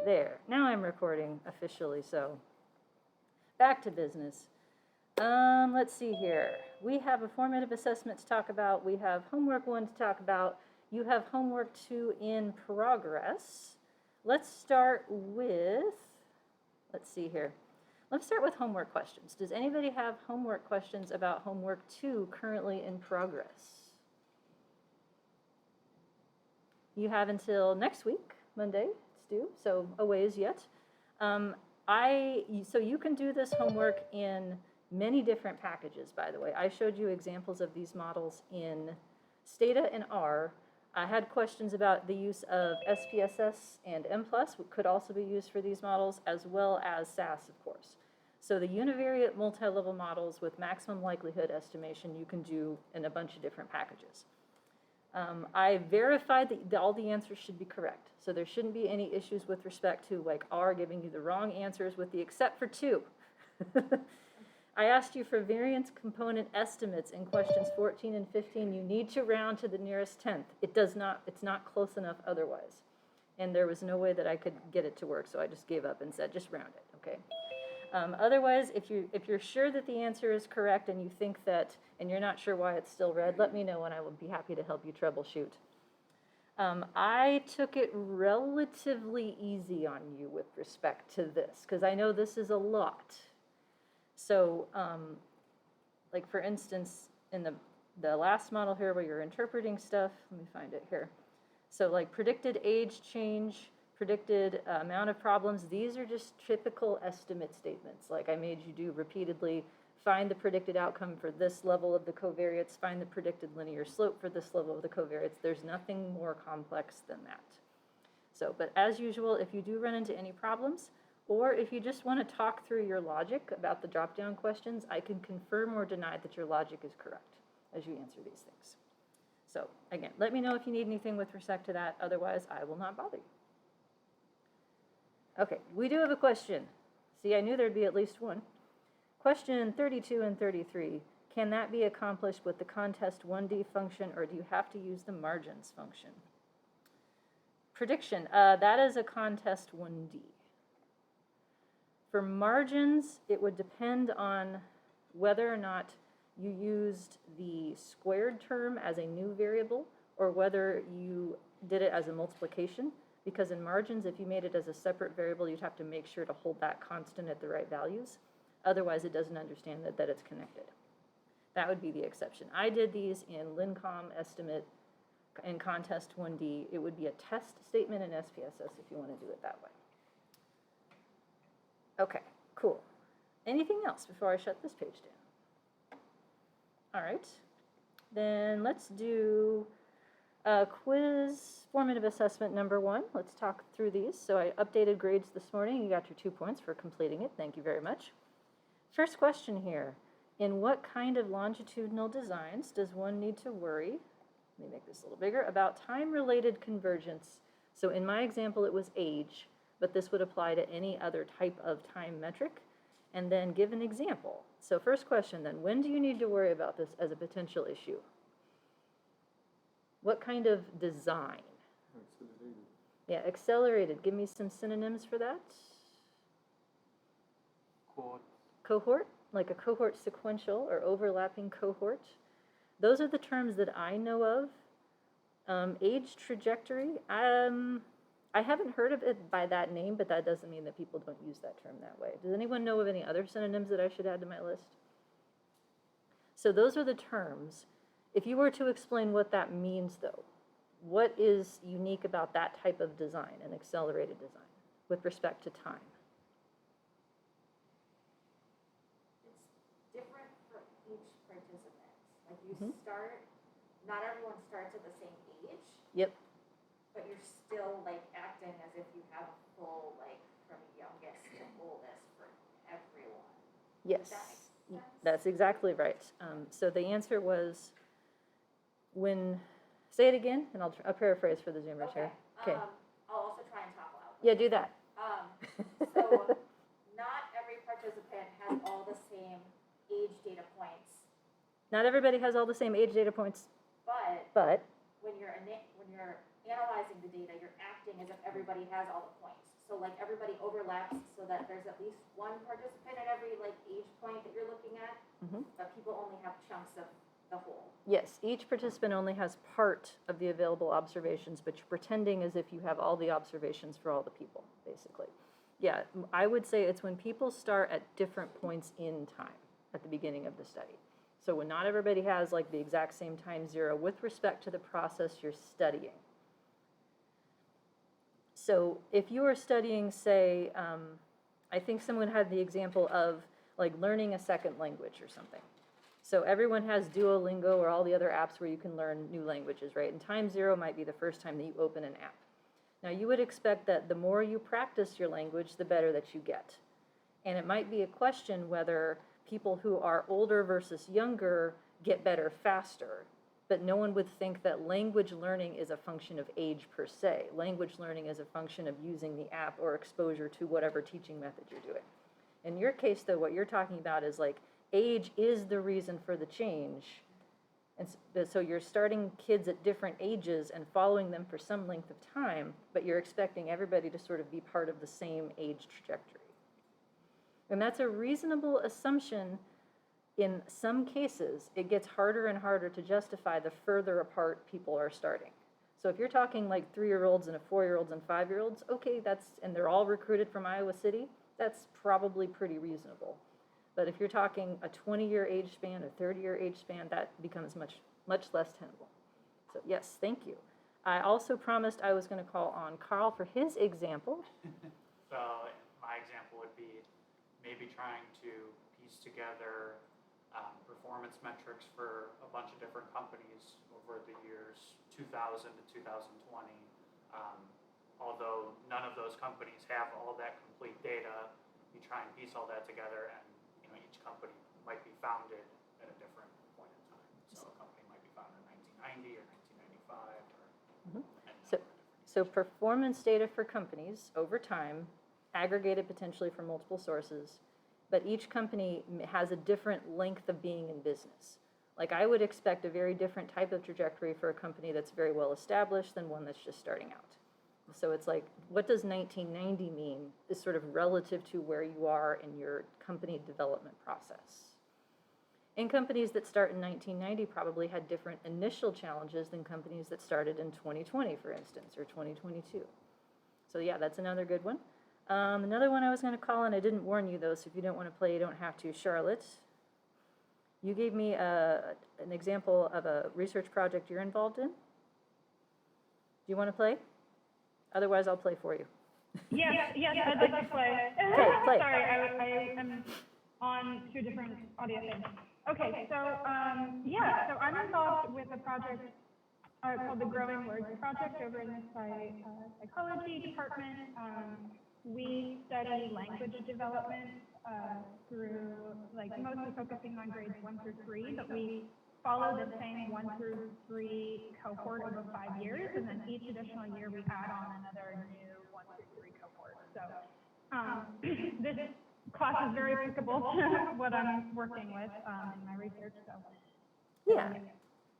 There. Now I'm recording officially, so back to business. Let's see here. We have a formative assessment to talk about. We have homework 1 to talk about. You have homework 2 in progress. Let's start with, let's see here. Let's start with homework questions. Does anybody have homework questions about homework 2 currently in progress? You have until next week, Monday, it's due, so a ways yet. So you can do this homework in many different packages, by the way. I showed you examples of these models in Stata and R. I had questions about the use of SPSS and M+, could also be used for these models, as well as SAS, of course. So the univariate multi-level models with maximum likelihood estimation you can do in a bunch of different packages. I verified that all the answers should be correct. So there shouldn't be any issues with respect to like R giving you the wrong answers with the except for 2. I asked you for variance component estimates in questions 14 and 15. You need to round to the nearest 10th. It's not close enough otherwise. And there was no way that I could get it to work, so I just gave up and said, just round it, okay? Otherwise, if you're sure that the answer is correct and you think that, and you're not sure why it's still red, let me know and I will be happy to help you troubleshoot. I took it relatively easy on you with respect to this, because I know this is a lot. So, like for instance, in the last model here where you're interpreting stuff, let me find it here. So like predicted age change, predicted amount of problems, these are just typical estimate statements. Like I made you do repeatedly, find the predicted outcome for this level of the covariates, find the predicted linear slope for this level of the covariates. There's nothing more complex than that. So, but as usual, if you do run into any problems, or if you just want to talk through your logic about the drop-down questions, I can confirm or deny that your logic is correct as you answer these things. So again, let me know if you need anything with respect to that. Otherwise, I will not bother you. Okay, we do have a question. See, I knew there'd be at least one. Question 32 and 33. Can that be accomplished with the contest 1D function, or do you have to use the margins function? Prediction, that is a contest 1D. For margins, it would depend on whether or not you used the squared term as a new variable or whether you did it as a multiplication. Because in margins, if you made it as a separate variable, you'd have to make sure to hold that constant at the right values. Otherwise, it doesn't understand that it's connected. That would be the exception. I did these in LinCom estimate and contest 1D. It would be a test statement in SPSS if you want to do it that way. Okay, cool. Anything else before I shut this page down? All right, then let's do quiz formative assessment number 1. Let's talk through these. So I updated grades this morning. You got your 2 points for completing it. Thank you very much. First question here. In what kind of longitudinal designs does one need to worry, let me make this a little bigger, about time-related convergence? So in my example, it was age, but this would apply to any other type of time metric. And then give an example. So first question then, when do you need to worry about this as a potential issue? What kind of design? Accelerated. Yeah, accelerated. Give me some synonyms for that. Cohort, like a cohort sequential or overlapping cohort. Those are the terms that I know of. Age trajectory. I haven't heard of it by that name, but that doesn't mean that people don't use that term that way. Does anyone know of any other synonyms that I should add to my list? So those are the terms. If you were to explain what that means, though, what is unique about that type of design, an accelerated design, with respect to time? It's different for each participant. Like you start, not everyone starts at the same age. Yep. But you're still like acting as if you have a full, like from youngest to oldest for everyone. Yes, Does that make sense? that's exactly right. So the answer was when, say it again, and I'll paraphrase for the Zoomers here. Okay. I'll also try and talk loud. Yeah, do that. So not every participant has all the same age data points. Not everybody has all the same age data points. But when you're analyzing the data, you're acting as if everybody has all the points. so like everybody overlaps so that there's at least one participant at every like age point that you're looking at, but people only have chunks of the whole. Yes, each participant only has part of the available observations, but you're pretending as if you have all the observations for all the people, basically. Yeah, I would say it's when people start at different points in time at the beginning of the study. So when not everybody has like the exact same time zero with respect to the process you're studying. So if you are studying, say, I think someone had the example of like learning a second language or something. So everyone has Duolingo or all the other apps where you can learn new languages, right? And time zero might be the first time that you open an app. Now you would expect that the more you practice your language, the better that you get. And it might be a question whether people who are older versus younger get better faster. But no one would think that language learning is a function of age per se. Language learning is a function of using the app or exposure to whatever teaching method you're doing. In your case, though, what you're talking about is like age is the reason for the change. And so you're starting kids at different ages and following them for some length of time, but you're expecting everybody to sort of be part of the same age trajectory. And that's a reasonable assumption. In some cases, it gets harder and harder to justify the further apart people are starting. So if you're talking like 3-year-olds and 4-year-olds and 5-year-olds, okay, and they're all recruited from Iowa City, that's probably pretty reasonable. But if you're talking a 20-year age span, a 30-year age span, that becomes much less tenable. So yes, thank you. I also promised I was going to call on Carl for his example. So my example would be maybe trying to piece together performance metrics for a bunch of different companies over the years 2000 to 2020. Although none of those companies have all that complete data, you try and piece all that together, and each company might be founded at a different point in time. So a company might be founded in 1990 or 1995 or So performance data for companies over time, aggregated potentially from multiple sources, but each company has a different length of being in business. Like I would expect a very different type of trajectory for a company that's very well established than one that's just starting out. So it's like, what does 1990 mean is sort of relative to where you are in your company development process. And companies that start in 1990 probably had different initial challenges than companies that started in 2020, for instance, or 2022. So yeah, that's another good one. Another one I was going to call, and I didn't warn you though, so if you don't want to play, you don't have to. Charlotte, you gave me an example of a research project you're involved in. Do you want to play? Otherwise, I'll play for you. Yes, I'd like to play. Okay, play. Sorry, I am on 2 different audio things. Okay, so I'm involved with a project called the Growing Words Project over in the psychology department. We study language development through, mostly focusing on grades 1 through 3, but we follow the same 1 through 3 cohort over 5 years, and then each additional year we add on another new 1 through 3 cohort. So this class is very applicable to what I'm working with in my research. So yeah.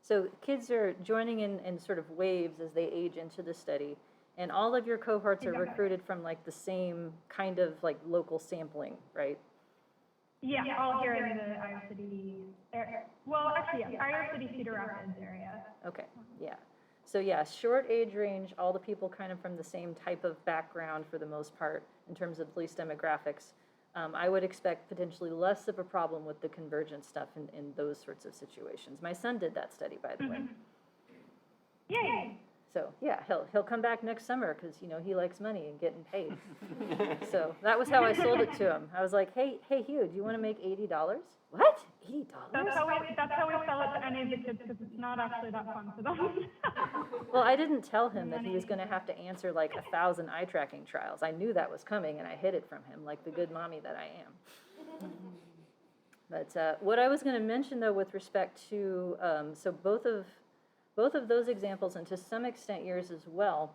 So kids are joining in sort of waves as they age into the study. And all of your cohorts are recruited from like the same kind of like local sampling, right? Yeah, all here in the Iowa City area. Well, actually, yeah, Iowa City, Cedar Rapids area. Okay, yeah. So yeah, short age range, all the people kind of from the same type of background for the most part in terms of at least demographics. I would expect potentially less of a problem with the convergent stuff in those sorts of situations. My son did that study, by the way. Yay! So yeah, he'll come back next summer because he likes money and getting paid. So that was how I sold it to him. I was like, hey Hugh, do you want to make $80? What? $80? That's how we sell it to any of the kids because it's not actually that fun for them. Well, I didn't tell him that he was going to have to answer like 1,000 eye tracking trials. I knew that was coming and I hid it from him like the good mommy that I am. But what I was going to mention though with respect to, so both of those examples, and to some extent yours as well,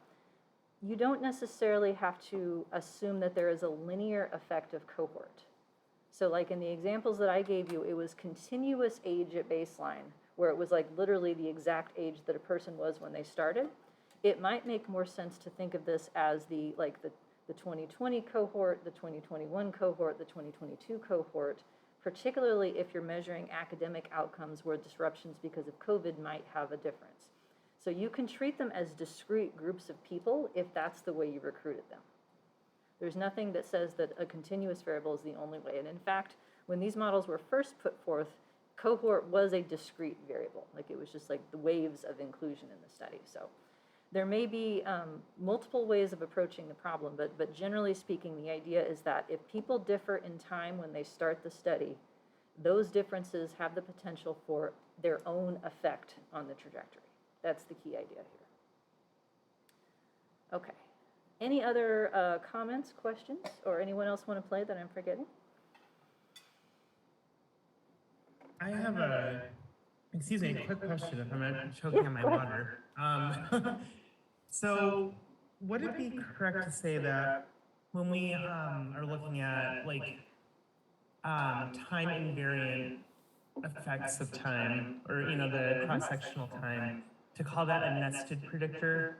you don't necessarily have to assume that there is a linear effect of cohort. So like in the examples that I gave you, it was continuous age at baseline, where it was like literally the exact age that a person was when they started. It might make more sense to think of this as the the 2020 cohort, the 2021 cohort, the 2022 cohort, particularly if you're measuring academic outcomes where disruptions because of COVID might have a difference. So you can treat them as discrete groups of people if that's the way you recruited them. There's nothing that says that a continuous variable is the only way. And in fact, when these models were first put forth, cohort was a discrete variable. Like it was just like the waves of inclusion in the study. So there may be multiple ways of approaching the problem, but generally speaking, the idea is that if people differ in time when they start the study, those differences have the potential for their own effect on the trajectory. That's the key idea here. Okay. Any other comments, questions, or anyone else want to play that I'm forgetting? I have a, excuse me, a quick question if I'm not choking on my go ahead. water. So would it be correct to say that when we are looking at like time invariant effects of time, or you know, the cross-sectional time, to call that a nested predictor?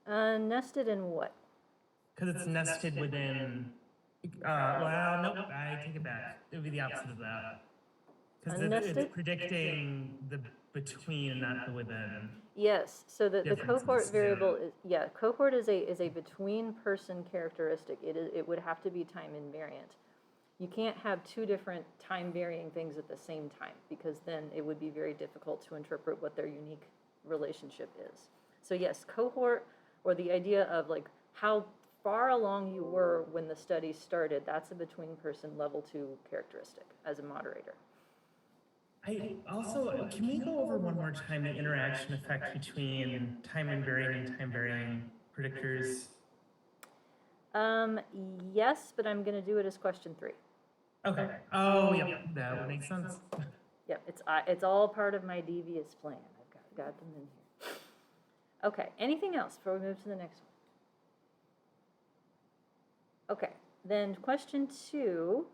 Nested in what? Because it's nested within, well, nope, I take it back. It would be the opposite of that. Because Nested? it's predicting the between and not the within. Yes, so the Differences, cohort variable yeah. is, yeah, cohort is a between person characteristic. It would have to be time invariant. You can't have two different time varying things at the same time, because then it would be very difficult to interpret what their unique relationship is. So yes, cohort, or the idea of like how far along you were when the study started, that's a between person level 2 characteristic as a moderator. I also, can we go over one more time the interaction effect between time invariant and time varying predictors? Yes, but I'm going to do it as question 3. Okay. Oh, yeah, that would make sense. Yep, it's all part of my devious plan. I've got them in here. Okay, anything else before we move to the next one? Okay, then question 2.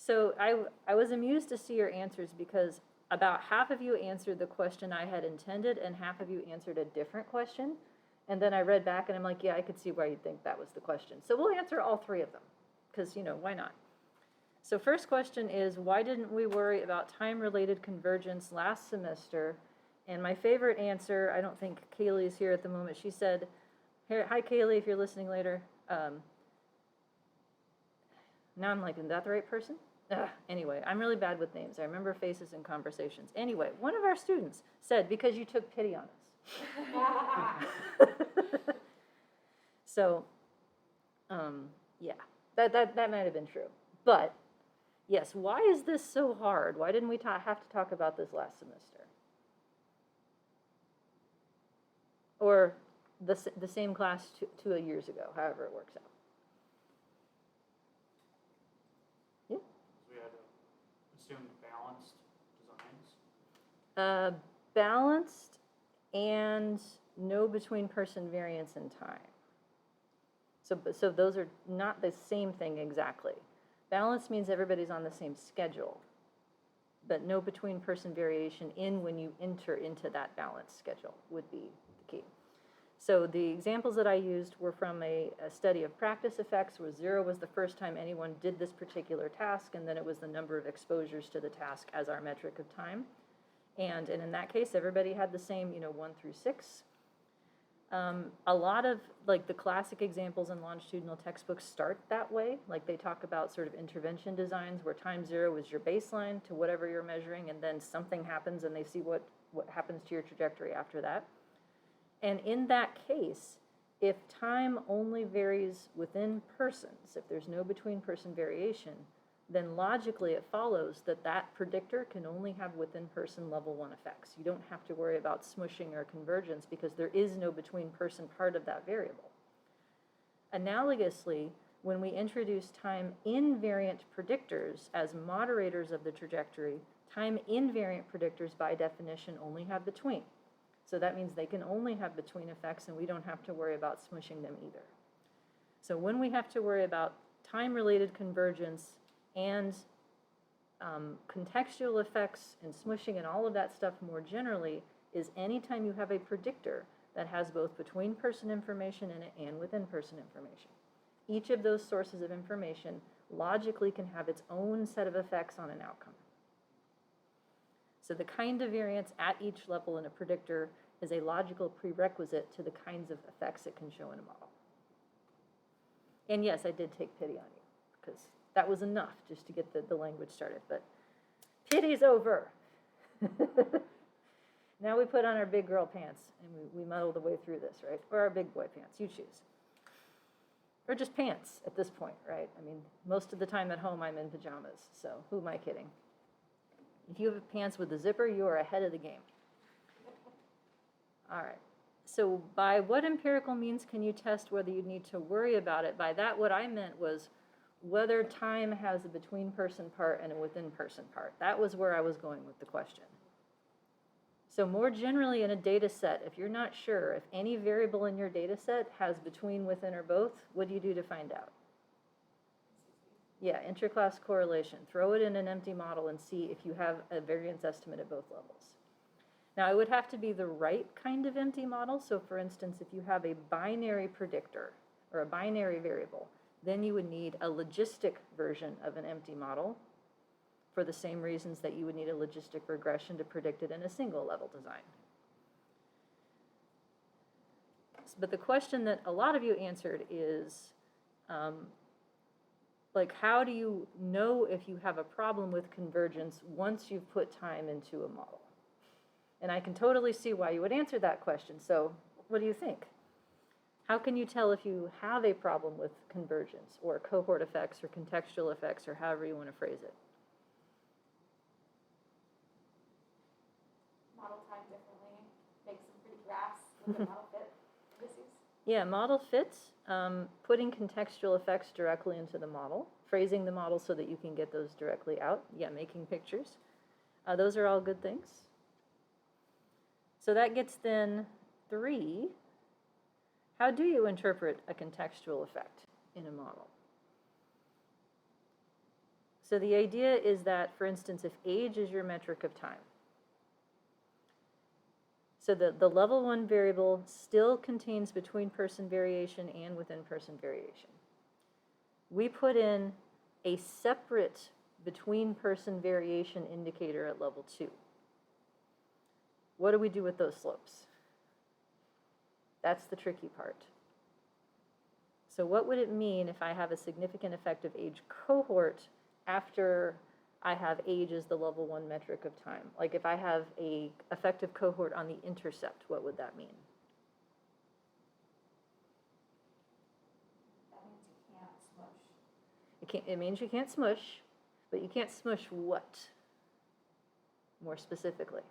So I was amused to see your answers because about half of you answered the question I had intended and half of you answered a different question. And then I read back and I'm like, yeah, I could see why you'd think that was the question. So we'll answer all 3 of them because, you know, why not? So first question is, why didn't we worry about time-related convergence last semester? And my favorite answer, I don't think Kaylee's here at the moment, she said, hi Kaylee, if you're listening later. Now I'm like, is that the right person? Anyway, I'm really bad with names. I remember faces in conversations. Anyway, one of our students said, because you took pity on us. So, yeah, that might have been true. But, yes, why is this so hard? Why didn't we have to talk about this last semester? Or the same class 2 years ago, however it works out. We had assumed balanced designs. Balanced and no between person variance in time. So those are not the same thing exactly. Balance means everybody's on the same schedule, but no between person variation in when you enter into that balanced schedule would be the key. So the examples that I used were from a study of practice effects where 0 was the first time anyone did this particular task, and then it was the number of exposures to the task as our metric of time. And in that case, everybody had the same, 1 through 6. A lot of like the classic examples in longitudinal textbooks start that way. Like they talk about sort of intervention designs where time 0 is your baseline to whatever you're measuring, and then something happens and they see what happens to your trajectory after that. And in that case, if time only varies within persons, if there's no between person variation, then logically it follows that that predictor can only have within person level 1 effects. You don't have to worry about smushing or convergence because there is no between person part of that variable. Analogously, when we introduce time invariant predictors as moderators of the trajectory, time invariant predictors by definition only have between. So that means they can only have between effects and we don't have to worry about smushing them either. So when we have to worry about time-related convergence and contextual effects and smushing and all of that stuff more generally is anytime you have a predictor that has both between person information in it and within person information. Each of those sources of information logically can have its own set of effects on an outcome. So the kind of variance at each level in a predictor is a logical prerequisite to the kinds of effects it can show in a model. And yes, I did take pity on you, because that was enough just to get the language started, but pity's over. Now we put on our big girl pants, and we muddle the way through this, right? Or our big boy pants, you choose. Or just pants at this point, right? I mean, most of the time at home I'm in pajamas, so who am I kidding? If you have pants with a zipper, you are ahead of the game. All right. So by what empirical means can you test whether you need to worry about it? By that, what I meant was whether time has a between-person part and a within-person part. That was where I was going with the question. So more generally in a data set, if you're not sure if any variable in your data set has between, within, or both, what do you do to find out? Yeah, interclass correlation. Throw it in an empty model and see if you have a variance estimate at both levels. Now, it would have to be the right kind of empty model. So for instance, if you have a binary predictor or a binary variable, then you would need a logistic version of an empty model for the same reasons that you would need a logistic regression to predict it in a single level design. But the question that a lot of you answered is, like, how do you know if you have a problem with convergence once you've put time into a model? And I can totally see why you would answer that question. So what do you think? How can you tell if you have a problem with convergence or cohort effects or contextual effects or however you want to phrase it? Model time differently, make some pretty graphs with the model fit indices. Yeah, model fits, putting contextual effects directly into the model, phrasing the model so that you can get those directly out. Yeah, making pictures. Those are all good things. So that gets then 3. How do you interpret a contextual effect in a model? So the idea is that, for instance, if age is your metric of time, so the level 1 variable still contains between person variation and within person variation. We put in a separate between person variation indicator at level 2. What do we do with those slopes? That's the tricky part. So what would it mean if I have a significant effective age cohort after I have age as the level 1 metric of time? Like if I have a effective cohort on the intercept, what would that mean? That means you can't smush. It means you can't smush, but you can't smush what? More specifically.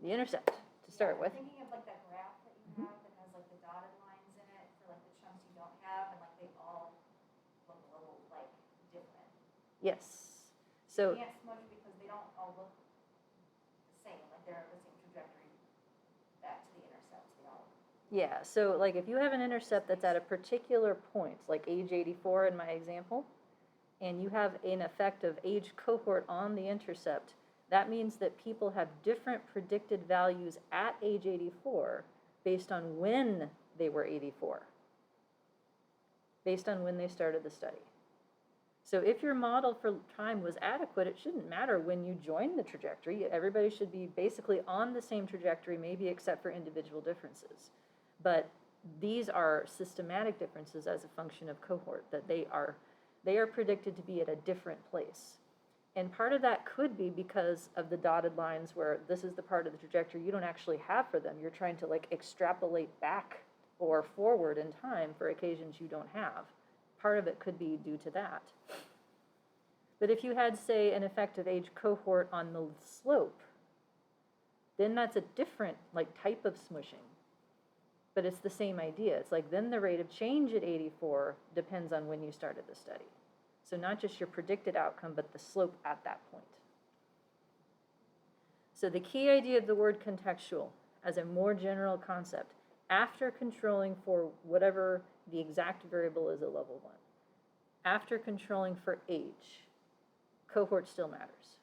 The intercept, to start with. I'm thinking of like that graph that you have that has like the dotted lines in it for like the chunks you don't have, and like they all look a little like different. Yes. So You can't smush because they don't all look the same, like they're the same trajectory back to the intercept. They all. yeah, so like if you have an intercept that's at a particular point, like age 84 in my example, and you have an effective age cohort on the intercept, that means that people have different predicted values at age 84 based on when they were 84, based on when they started the study. So if your model for time was adequate, it shouldn't matter when you join the trajectory. Everybody should be basically on the same trajectory, maybe except for individual differences. But these are systematic differences as a function of cohort, that they are predicted to be at a different place. And part of that could be because of the dotted lines where this is the part of the trajectory you don't actually have for them. You're trying to like extrapolate back or forward in time for occasions you don't have. Part of it could be due to that. But if you had, say, an effective age cohort on the slope, then that's a different like type of smushing. But it's the same idea. It's like then the rate of change at 84 depends on when you started the study. So not just your predicted outcome, but the slope at that point. So the key idea of the word contextual as a more general concept, after controlling for whatever the exact variable is at level 1, after controlling for age, cohort still matters.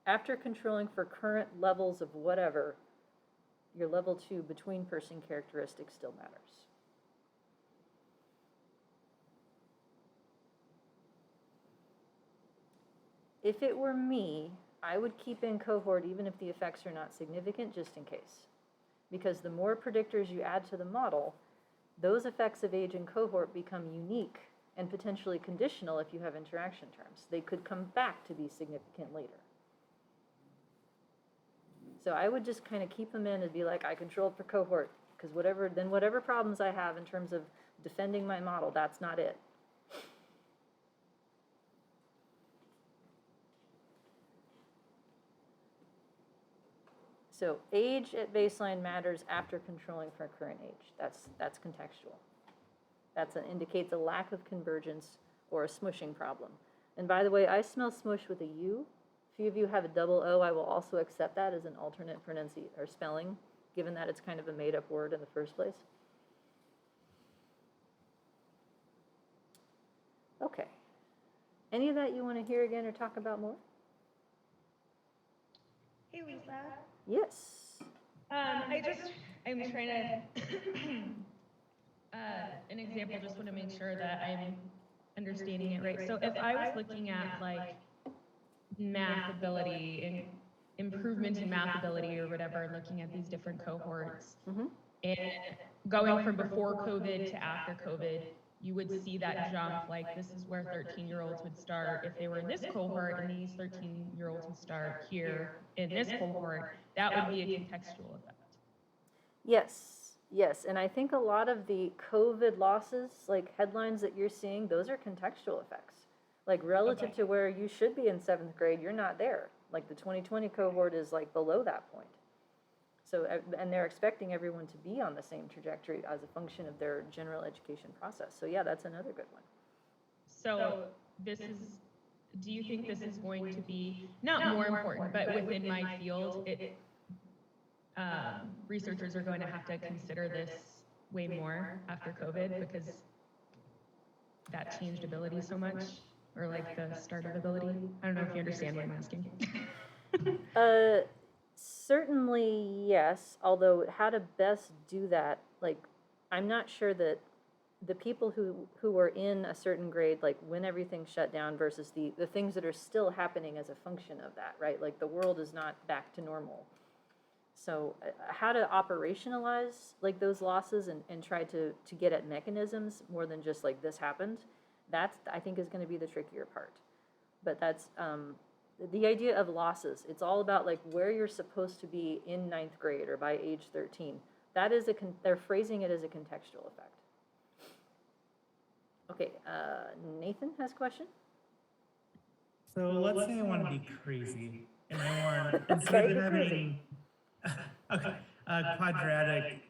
after controlling for current levels of whatever, your level 2 between person characteristic still matters. If it were me, I would keep in cohort even if the effects are not significant, just in case. Because the more predictors you add to the model, those effects of age in cohort become unique and potentially conditional if you have interaction terms. They could come back to be significant later. So I would just kind of keep them in and be like, I controlled for cohort, because whatever problems I have in terms of defending my model, that's not it. So age at baseline matters after controlling for current age. That's contextual. That indicates a lack of convergence or a smushing problem. And by the way, I smell smush with a U. If few of you have a double O, I will also accept that as an alternate pronunciation or spelling, given that it's kind of a made-up word in the first place. Okay. Any of that you want to hear again or talk about more? Hey, Lisa. Yes. I'm trying to, an example, just want to make sure that I'm understanding it right. So if I was looking at like math ability and improvement in math ability or whatever, looking at these different cohorts, and going from before COVID to after COVID, you would see that jump, like this is where 13-year-olds would start if they were in this cohort, and these 13-year-olds would start here in this cohort. That would be a contextual effect. Yes, yes, and I think a lot of the COVID losses, like headlines that you're seeing, those are contextual effects. Like relative to where you should be in 7th grade, you're not there. Like the 2020 cohort is like below that point. So, and they're expecting everyone to be on the same trajectory as a function of their general education process. So yeah, that's another good one. So this is, do you think this is going to be, not more important, but within my field, researchers are going to have to consider this way more after COVID because that changed ability so much, or like the start of ability? I don't know if you understand what I'm asking. Certainly yes, although how to best do that, like I'm not sure that the people who were in a certain grade, like when everything shut down versus the things that are still happening as a function of that, right? Like the world is not back to normal. So how to operationalize like those losses and try to get at mechanisms more than just like this happened, that's I think is going to be the trickier part. But that's the idea of losses. It's all about like where you're supposed to be in 9th grade or by age 13. That is they're phrasing it as a contextual effect. Okay, Nathan has a question. So let's say I want to be crazy, and I want, Okay, instead of be having a quadratic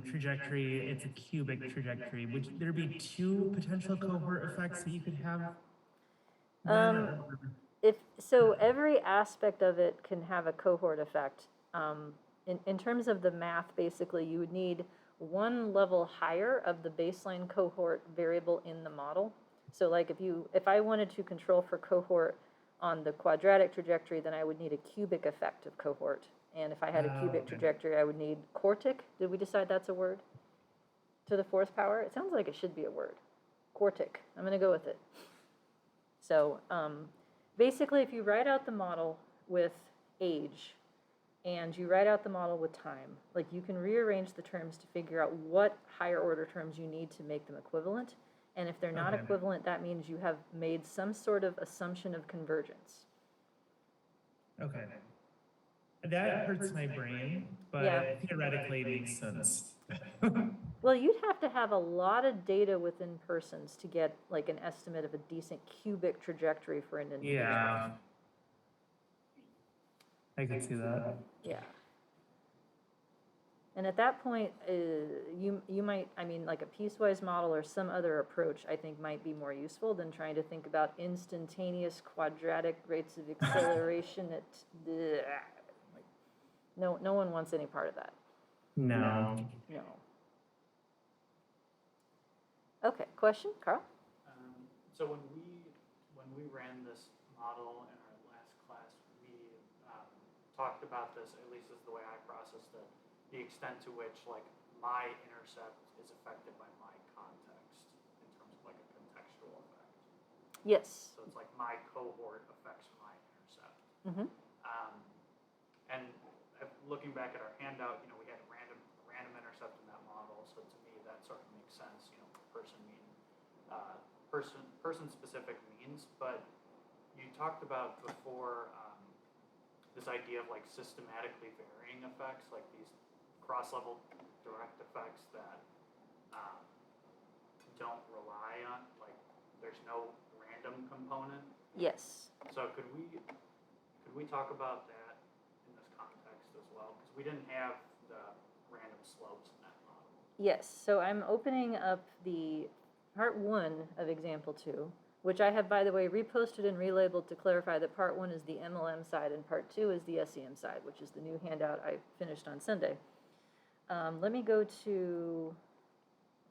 trajectory, it's a cubic trajectory. Would there be 2 potential cohort effects that you could have? If so, every aspect of it can have a cohort effect. In terms of the math, basically, you would need one level higher of the baseline cohort variable in the model. So like if I wanted to control for cohort on the quadratic trajectory, then I would need a cubic effect of cohort. And if I had a cubic trajectory, I would need quartic. Did we decide that's a word? To the 4th power? It sounds like it should be a word. Quartic. I'm going to go with it. So basically, if you write out the model with age, and you write out the model with time, like you can rearrange the terms to figure out what higher order terms you need to make them equivalent. And if they're not equivalent, that means you have made some sort of assumption of convergence. Okay. That hurts my brain, but theoretically it makes sense. Well, you'd have to have a lot of data within persons to get like an estimate of a decent cubic trajectory for an individual. Yeah. I could see that. Yeah. And at that point, you might, I mean, like a piecewise model or some other approach, I think might be more useful than trying to think about instantaneous quadratic rates of acceleration at, like, no one wants any part of that. No. No. Okay, question, Carl? So when we ran this model in our last class, we talked about this, at least is the way I processed it, the extent to which like my intercept is affected by my context in terms of like a contextual effect. Yes. So it's like my cohort affects my intercept. Mm-hmm. And looking back at our handout, you know, we had a random intercept in that model. So to me, that sort of makes sense. You know, person specific means. But you talked about before this idea of like systematically varying effects, like these cross-level direct effects that don't rely on, like there's no random component. Yes. So could we talk about that in this context as well? Because we didn't have the random slopes in that model. Yes. So I'm opening up the part 1 of example 2, which I have, by the way, reposted and relabeled to clarify that part 1 is the MLM side and part 2 is the SEM side, which is the new handout I finished on Sunday. Let me go to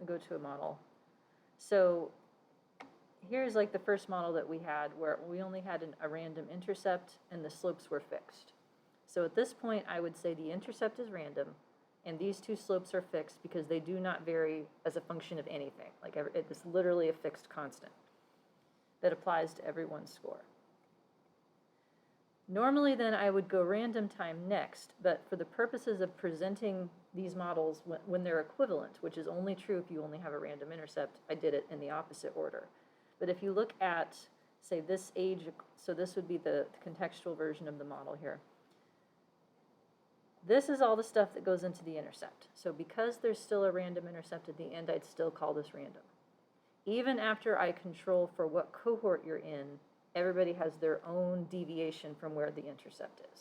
a model. So here's like the first model that we had where we only had a random intercept and the slopes were fixed. So at this point, I would say the intercept is random and these two slopes are fixed because they do not vary as a function of anything. Like it's literally a fixed constant that applies to every one score. Normally then I would go random time next, but for the purposes of presenting these models when they're equivalent, which is only true if you only have a random intercept, I did it in the opposite order. But if you look at, say, this age, so this would be the contextual version of the model here. This is all the stuff that goes into the intercept. So because there's still a random intercept at the end, I'd still call this random. Even after I control for what cohort you're in, everybody has their own deviation from where the intercept is.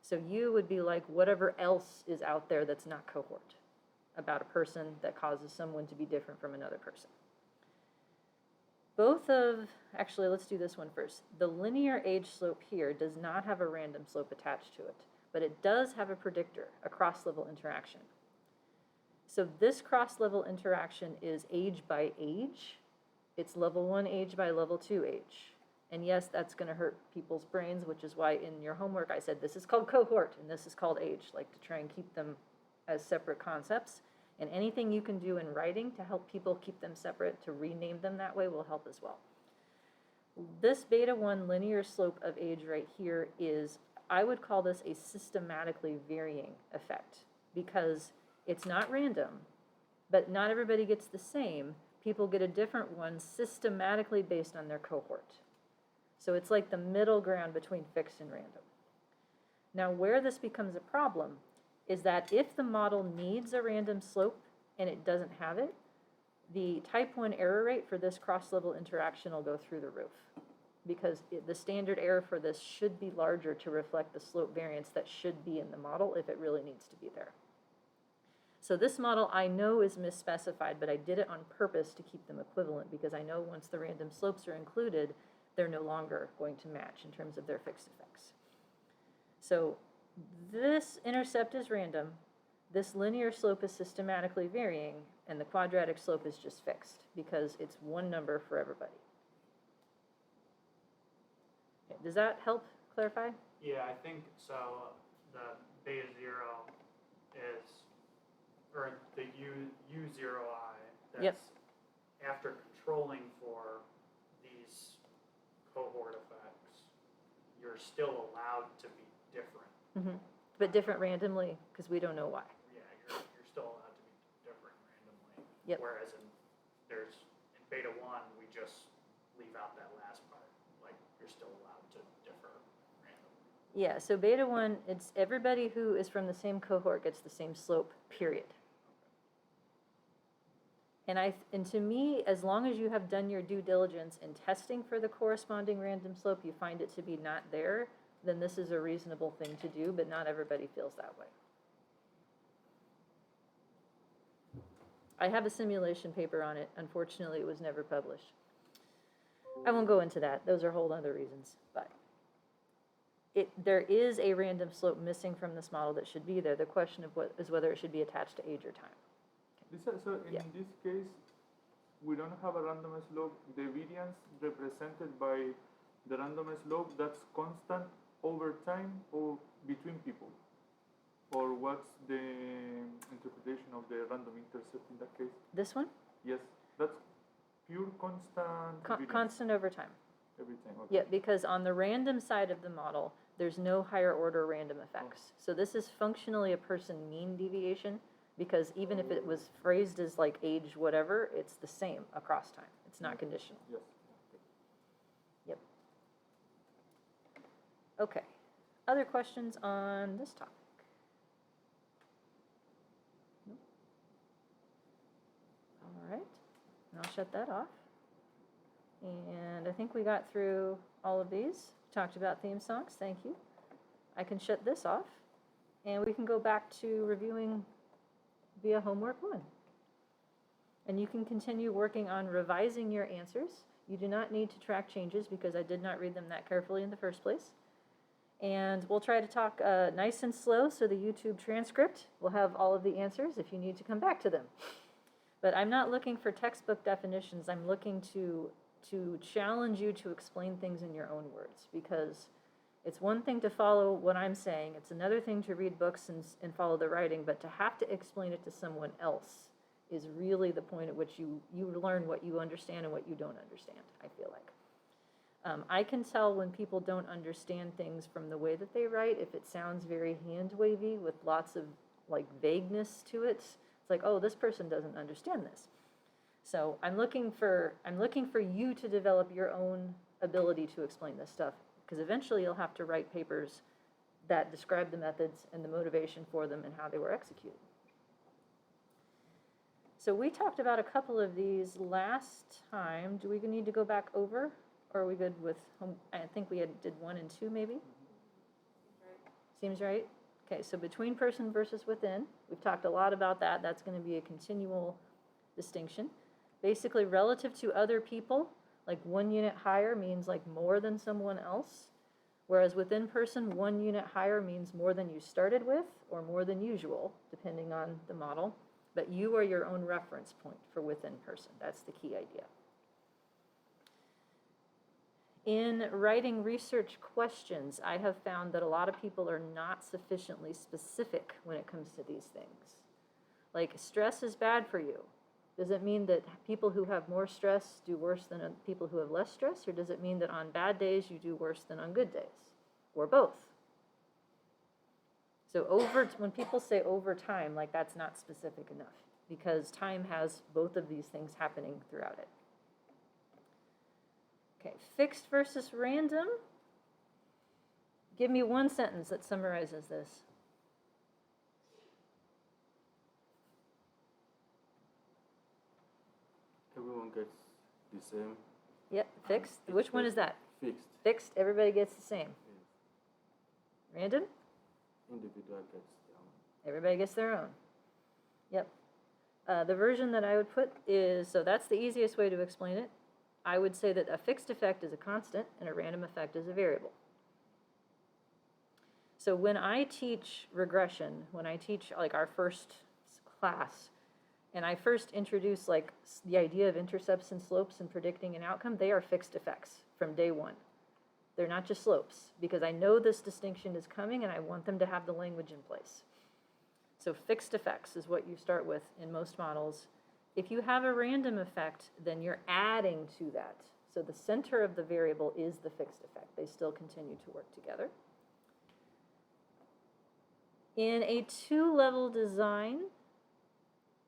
So you would be like whatever else is out there that's not cohort about a person that causes someone to be different from another person. Actually, let's do this one first. The linear age slope here does not have a random slope attached to it, but it does have a predictor, a cross-level interaction. So this cross-level interaction is age by age. It's level 1 age by level 2 age. And yes, that's going to hurt people's brains, which is why in your homework I said this is called cohort and this is called age, like to try and keep them as separate concepts. And anything you can do in writing to help people keep them separate, to rename them that way, will help as well. This beta 1 linear slope of age right here is, I would call this a systematically varying effect because it's not random, but not everybody gets the same. People get a different one systematically based on their cohort. So it's like the middle ground between fixed and random. Now, where this becomes a problem is that if the model needs a random slope and it doesn't have it, the type 1 error rate for this cross-level interaction will go through the roof because the standard error for this should be larger to reflect the slope variance that should be in the model if it really needs to be there. So this model I know is misspecified, but I did it on purpose to keep them equivalent because I know once the random slopes are included, they're no longer going to match in terms of their fixed effects. So this intercept is random, this linear slope is systematically varying, and the quadratic slope is just fixed because it's one number for everybody. Okay, does that help clarify? Yeah, I think so. The beta 0 is, or the U0I, that's Yep. after controlling for these cohort effects, you're still allowed to be different. Mm-hmm. But different randomly because we don't know why. Yeah, you're still allowed to be different randomly. Yep. Whereas in beta 1, we just leave out that last part. Like you're still allowed to differ randomly. Yeah, so beta 1, it's everybody who is from the same cohort gets the same slope, period. And to me, as long as you have done your due diligence in testing for the corresponding random slope, you find it to be not there, then this is a reasonable thing to do, but not everybody feels that way. I have a simulation paper on it. Unfortunately, it was never published. I won't go into that. Those are whole other reasons. But there is a random slope missing from this model that should be there. The question is whether it should be attached to age or time. So in Yeah. this case, we don't have a random slope. The variance represented by the random slope, that's constant over time, or between people? Or what's the interpretation of the random intercept in that case? This one? Yes, that's pure constant variance Constant over time. every time. Okay. Yeah, because on the random side of the model, there's no higher order random effects. So this is functionally a person mean deviation, because even if it was phrased as like age whatever, it's the same across time. It's not conditional. Yes. Yep. Okay. Other questions on this topic? Nope. All right. And I'll shut that off. And I think we got through all of these. Talked about theme songs. Thank you. I can shut this off. And we can go back to reviewing via homework 1. And you can continue working on revising your answers. You do not need to track changes because I did not read them that carefully in the first place. And we'll try to talk nice and slow, so the YouTube transcript will have all of the answers if you need to come back to them. But I'm not looking for textbook definitions. I'm looking to challenge you to explain things in your own words, because it's one thing to follow what I'm saying. It's another thing to read books and follow the writing, but to have to explain it to someone else is really the point at which you learn what you understand and what you don't understand, I feel like. I can tell when people don't understand things from the way that they write. If it sounds very hand-wavy with lots of like vagueness to it, it's like, oh, this person doesn't understand this. So I'm looking for you to develop your own ability to explain this stuff, because eventually you'll have to write papers that describe the methods and the motivation for them and how they were executed. So we talked about a couple of these last time. Do we need to go back over? Or are we good with, I think we did 1 and 2 maybe? Seems right? Okay, so between person versus within, we've talked a lot about that. That's going to be a continual distinction. Basically, relative to other people, like 1 unit higher means like more than someone else, whereas within person, 1 unit higher means more than you started with or more than usual, depending on the model. But you are your own reference point for within person. That's the key idea. In writing research questions, I have found that a lot of people are not sufficiently specific when it comes to these things. Like, stress is bad for you. Does it mean that people who have more stress do worse than people who have less stress? Or does it mean that on bad days you do worse than on good days? Or both? So when people say over time, like, that's not specific enough, because time has both of these things happening throughout it. Okay, fixed versus random. Give me one sentence that summarizes this. Everyone gets the same. Yep, fixed. Which one is that? Fixed. Fixed, everybody gets the same. Yes. Random? Individual gets their own. Everybody gets their own. Yep. The version that I would put is, so that's the easiest way to explain it. I would say that a fixed effect is a constant and a random effect is a variable. So when I teach regression, when I teach like our first class, and I first introduce like the idea of intercepts and slopes and predicting an outcome, they are fixed effects from day 1. They're not just slopes, because I know this distinction is coming and I want them to have the language in place. So fixed effects is what you start with in most models. If you have a random effect, then you're adding to that. So the center of the variable is the fixed effect. They still continue to work together. In a 2-level design,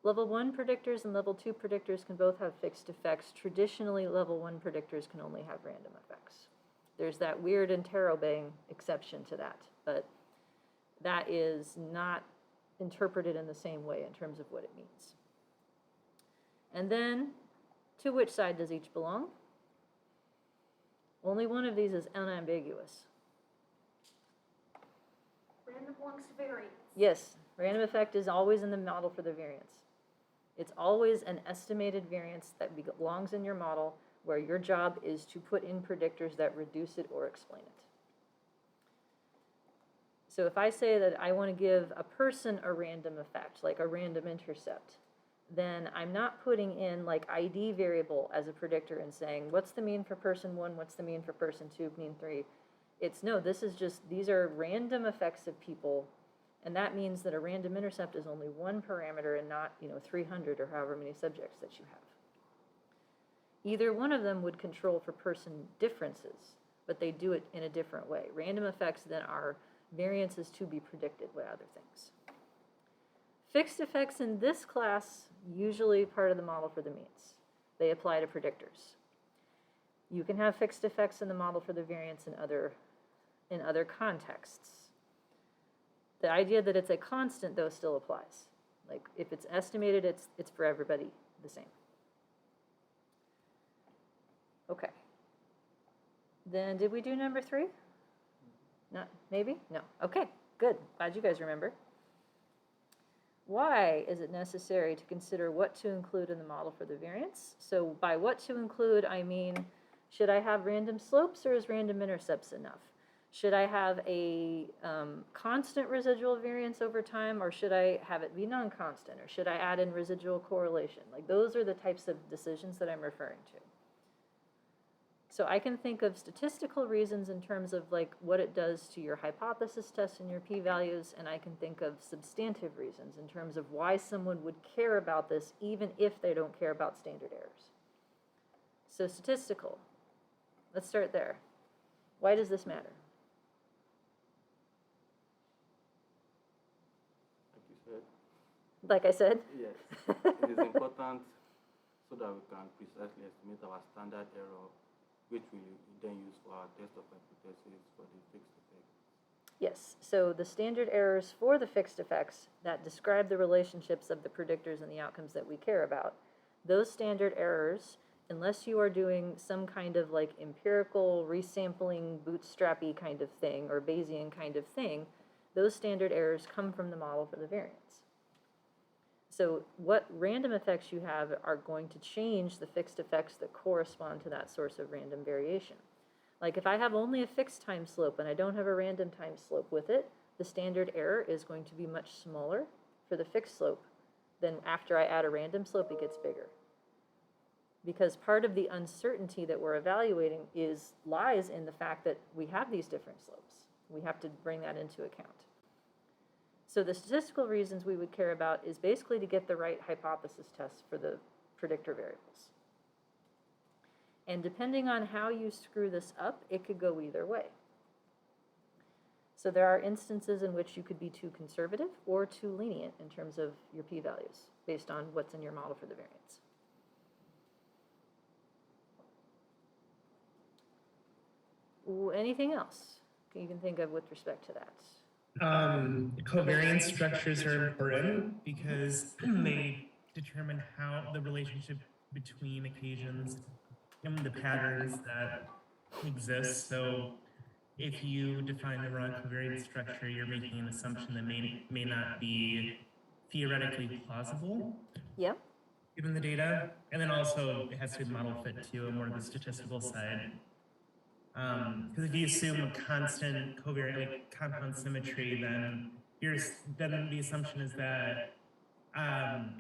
level 1 predictors and level 2 predictors can both have fixed effects. Traditionally, level 1 predictors can only have random effects. There's that weird interrobang exception to that, but that is not interpreted in the same way in terms of what it means. And then, to which side does each belong? Only one of these is unambiguous. Random belongs to variance. Yes, random effect is always in the model for the variance. It's always an estimated variance that belongs in your model, where your job is to put in predictors that reduce it or explain it. So if I say that I want to give a person a random effect, like a random intercept, then I'm not putting in like ID variable as a predictor and saying, what's the mean for person 1, what's the mean for person 2, mean 3. It's, no, this is just, these are random effects of people, and that means that a random intercept is only one parameter and not, 300 or however many subjects that you have. Either one of them would control for person differences, but they do it in a different way. Random effects then are variances to be predicted by other things. Fixed effects in this class, usually part of the model for the means. They apply to predictors. You can have fixed effects in the model for the variance in other contexts. The idea that it's a constant, though, still applies. Like, if it's estimated, it's for everybody the same. Okay. Then did we do number 3? Not, maybe? No. Okay, good. Glad you guys remember. Why is it necessary to consider what to include in the model for the variance? So by what to include, I mean, should I have random slopes or is random intercepts enough? Should I have a constant residual variance over time, or should I have it be non-constant, or should I add in residual correlation? Like, those are the types of decisions that I'm referring to. So I can think of statistical reasons in terms of like what it does to your hypothesis tests and your p-values, and I can think of substantive reasons in terms of why someone would care about this even if they don't care about standard errors. So statistical, let's start there. Why does this matter? Like you said. Like I said? Yes. It is important so that we can precisely estimate our standard error, which we then use for our test of hypothesis for the fixed effect. Yes, so the standard errors for the fixed effects that describe the relationships of the predictors and the outcomes that we care about, those standard errors, unless you are doing some kind of like empirical resampling bootstrappy kind of thing or Bayesian kind of thing, those standard errors come from the model for the variance. So what random effects you have are going to change the fixed effects that correspond to that source of random variation. Like if I have only a fixed time slope and I don't have a random time slope with it, the standard error is going to be much smaller for the fixed slope than after I add a random slope, it gets bigger. Because part of the uncertainty that we're evaluating lies in the fact that we have these different slopes. We have to bring that into account. So the statistical reasons we would care about is basically to get the right hypothesis tests for the predictor variables. And depending on how you screw this up, it could go either way. So there are instances in which you could be too conservative or too lenient in terms of your p-values based on what's in your model for the variance. Anything else you can think of with respect to that? Covariance structures are important because they determine how the relationship between occasions and the patterns that exist. So if you define the wrong covariance structure, you're making an assumption that may not be theoretically plausible. Yeah. Given the data. And then also it has to be model fit to more of the statistical side. Because if you assume a constant covariant, like compound symmetry, then the assumption is that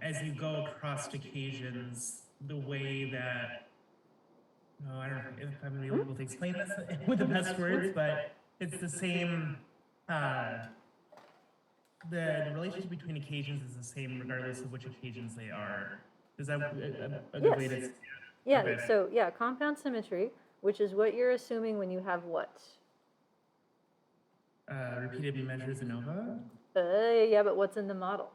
as you go across occasions, the way that, I don't know if I'm going to be able to explain this with the best words, but it's the same, the relationship between occasions is the same regardless of which occasions they are. Is that a good way to? Yeah, okay. So yeah, compound symmetry, which is what you're assuming when you have what? Repeated measures ANOVA? Yeah, but what's in the model?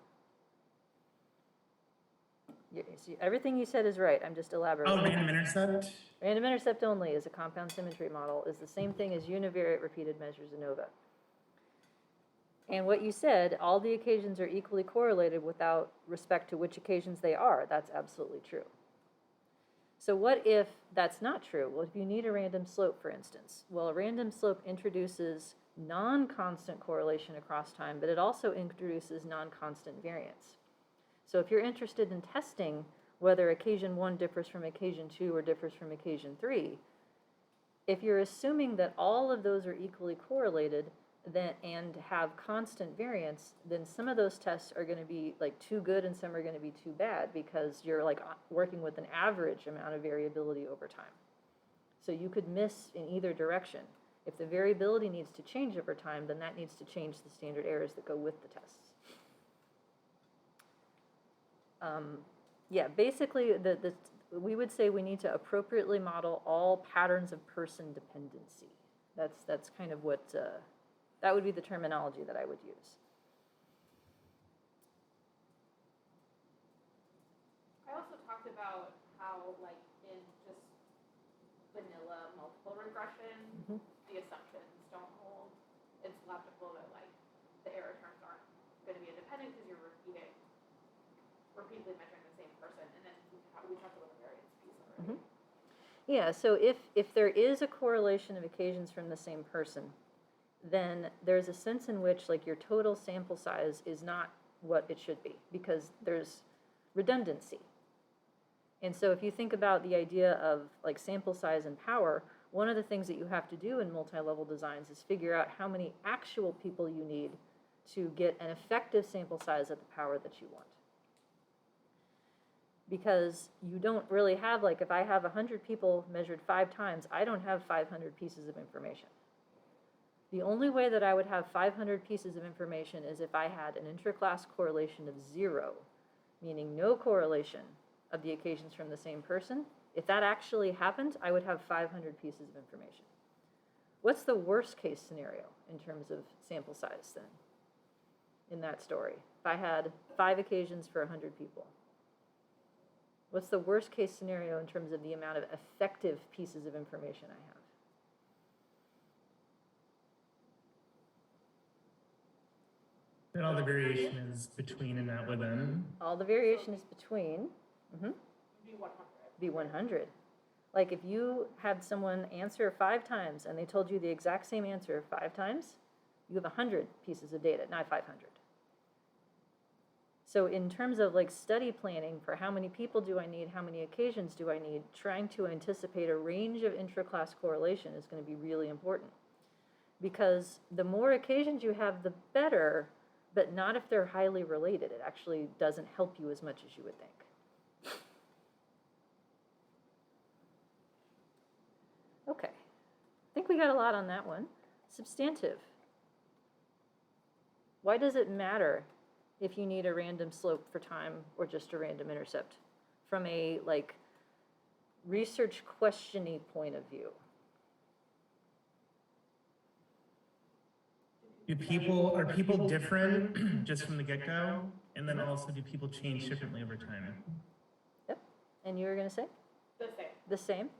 Everything you said is right. I'm just elaborating. Oh, random intercept? Random intercept only is a compound symmetry model, is the same thing as univariate repeated measures ANOVA. And what you said, all the occasions are equally correlated without respect to which occasions they are. That's absolutely true. So what if that's not true? Well, if you need a random slope, for instance, well, a random slope introduces non-constant correlation across time, but it also introduces non-constant variance. So if you're interested in testing whether occasion 1 differs from occasion 2 or differs from occasion 3, if you're assuming that all of those are equally correlated and have constant variance, then some of those tests are going to be like too good and some are going to be too bad because you're like working with an average amount of variability over time. So you could miss in either direction. If the variability needs to change over time, then that needs to change the standard errors that go with the tests. Yeah, basically, we would say we need to appropriately model all patterns of person dependency. That's kind of what, that would be the terminology that I would use. I also talked about how, like, in just vanilla multiple regression, the assumptions don't hold. It's logical that, like, the error terms aren't going to be independent because you're repeatedly measuring the same person. And then we talked about the variance piece already. Yeah, so if there is a correlation of occasions from the same person, then there's a sense in which, like, your total sample size is not what it should be because there's redundancy. And so if you think about the idea of, like, sample size and power, one of the things that you have to do in multi-level designs is figure out how many actual people you need to get an effective sample size at the power that you want. Because you don't really have, like, if I have 100 people measured 5 times, I don't have 500 pieces of information. The only way that I would have 500 pieces of information is if I had an interclass correlation of 0, meaning no correlation of the occasions from the same person. If that actually happened, I would have 500 pieces of information. What's the worst case scenario in terms of sample size then in that story? If I had 5 occasions for 100 people. What's the worst case scenario in terms of the amount of effective pieces of information I have? Then all the variation is between and not within. All the variation is between. Be 100. Be 100. Like if you had someone answer 5 times and they told you the exact same answer 5 times, you have 100 pieces of data, not 500. So in terms of, like, study planning for how many people do I need, how many occasions do I need, trying to anticipate a range of intraclass correlation is going to be really important. Because the more occasions you have, the better, but not if they're highly related. It actually doesn't help you as much as you would think. Okay, I think we got a lot on that one. Substantive. Why does it matter if you need a random slope for time or just a random intercept from a, like, research question-y point of view? Are people different just from the get-go? And then also, do people change differently over time? Yep. And you were going to say? The same. The same?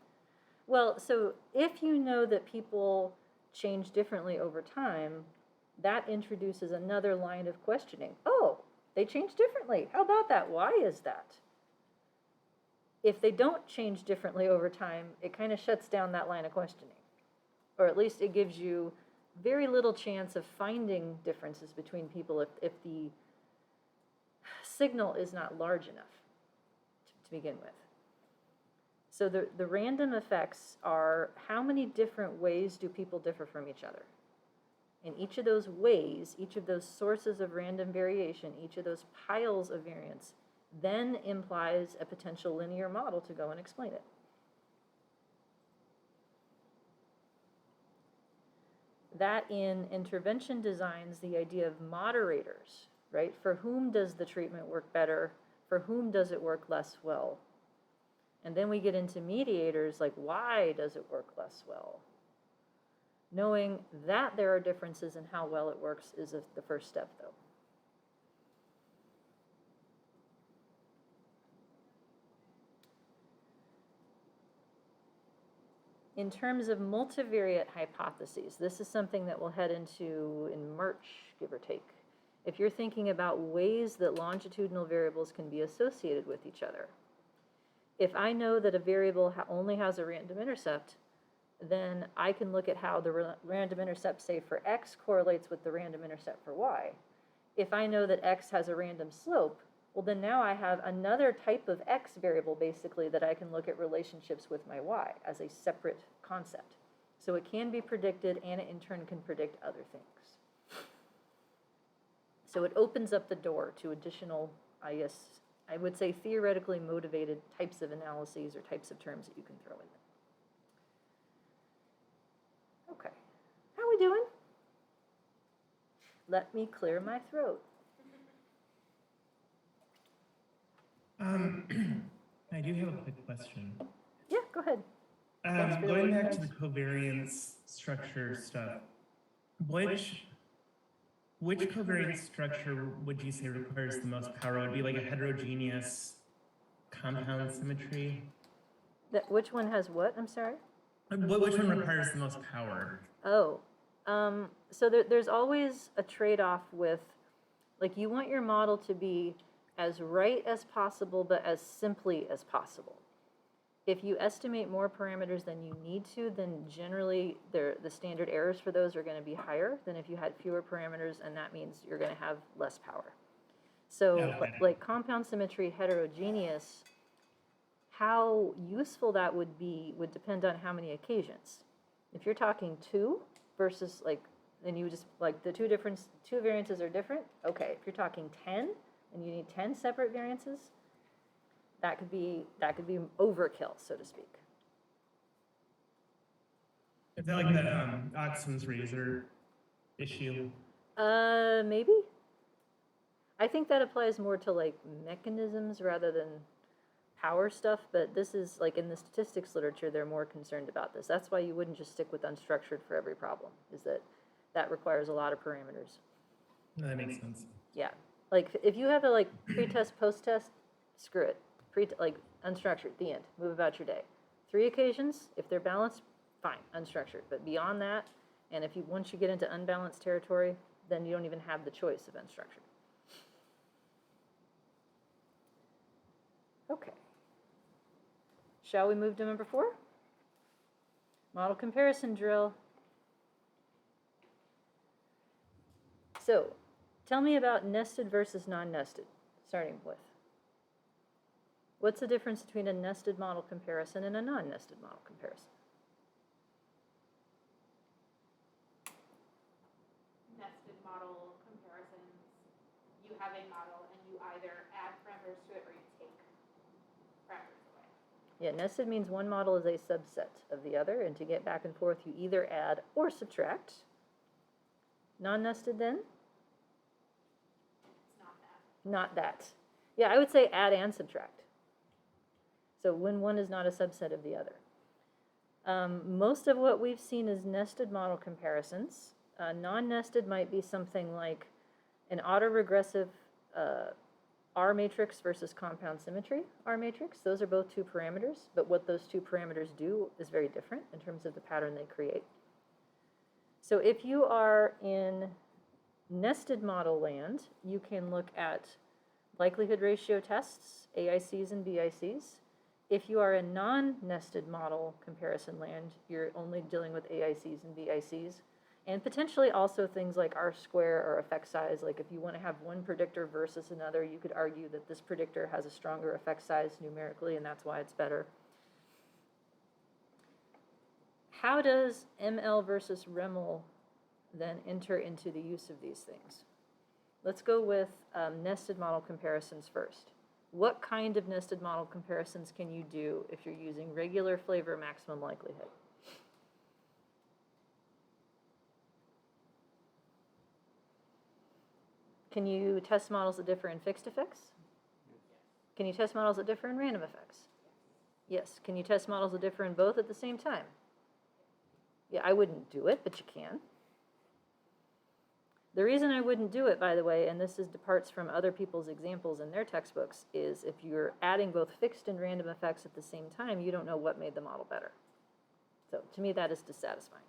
Well, so if you know that people change differently over time, that introduces another line of questioning. Oh, they change differently. How about that? Why is that? If they don't change differently over time, it kind of shuts down that line of questioning. Or at least it gives you very little chance of finding differences between people if the signal is not large enough to begin with. So the random effects are how many different ways do people differ from each other? And each of those ways, each of those sources of random variation, each of those piles of variance, then implies a potential linear model to go and explain it. That in intervention designs, the idea of moderators, right? For whom does the treatment work better? For whom does it work less well? And then we get into mediators, like why does it work less well? Knowing that there are differences in how well it works is the first step, though. In terms of multivariate hypotheses, this is something that we'll head into in March, give or take. If you're thinking about ways that longitudinal variables can be associated with each other, if I know that a variable only has a random intercept, then I can look at how the random intercept, say, for x correlates with the random intercept for y. If I know that x has a random slope, well, then now I have another type of x variable, basically, that I can look at relationships with my y as a separate concept. So it can be predicted, and it in turn can predict other things. So it opens up the door to additional, I would say, theoretically motivated types of analyses or types of terms that you can throw in there. Okay. doing? Let me clear my throat. I do have a quick question. Yeah, go ahead. Thanks for the Going word back to the test. covariance structure stuff, which covariance structure would you say requires the most power? Would it be like a heterogeneous compound symmetry? Which one has what? I'm sorry? Which one requires the most power? Oh, so there's always a trade-off with, like, you want your model to be as right as possible, but as simply as possible. If you estimate more parameters than you need to, then generally the standard errors for those are going to be higher than if you had fewer parameters, and that means you're going to have less power. So, Okay. like compound symmetry heterogeneous, how useful that would be would depend on how many occasions. If you're talking 2 versus like, then you just like the two variances are different. Okay, if you're talking 10 and you need 10 separate variances, that could be overkill, so to speak. Is that like that Occam's razor issue? Maybe. I think that applies more to like mechanisms rather than power stuff, but this is like in the statistics literature, they're more concerned about this. That's why you wouldn't just stick with unstructured for every problem, is that requires a lot of parameters. That makes sense. Yeah, like if you have a like pre-test, post-test, screw it. Like unstructured, the end. Move about your day. 3 occasions, if they're balanced, fine, unstructured. But beyond that, and if you once you get into unbalanced territory, then you don't even have the choice of unstructured. Okay. Shall we move to number 4? Model comparison drill. So, tell me about nested versus non-nested, starting with. What's the difference between a nested model comparison and a non-nested model comparison? Nested model comparisons, you have a model and you either add parameters to it or you take parameters away. Yeah, nested means one model is a subset of the other, and to get back and forth, you either add or subtract. Non-nested then? It's not that. Not that. Yeah, I would say add and subtract. So when one is not a subset of the other. Most of what we've seen is nested model comparisons. Non-nested might be something like an autoregressive R matrix versus compound symmetry R matrix. Those are both 2 parameters, but what those 2 parameters do is very different in terms of the pattern they create. So if you are in nested model land, you can look at likelihood ratio tests, AICs and BICs. If you are in non-nested model comparison land, you're only dealing with AICs and BICs, and potentially also things like R-square or effect size. Like if you want to have one predictor versus another, you could argue that this predictor has a stronger effect size numerically, and that's why it's better. How does ML versus REML then enter into the use of these things? Let's go with nested model comparisons first. What kind of nested model comparisons can you do if you're using regular flavor maximum likelihood? Can you test models that differ in fixed effects? Can you test models that differ in random effects? Yes. Can you test models that differ in both at the same time? Yeah, I wouldn't do it, but you can. The reason I wouldn't do it, by the way, and this departs from other people's examples in their textbooks, is if you're adding both fixed and random effects at the same time, you don't know what made the model better. So to me, that is dissatisfying.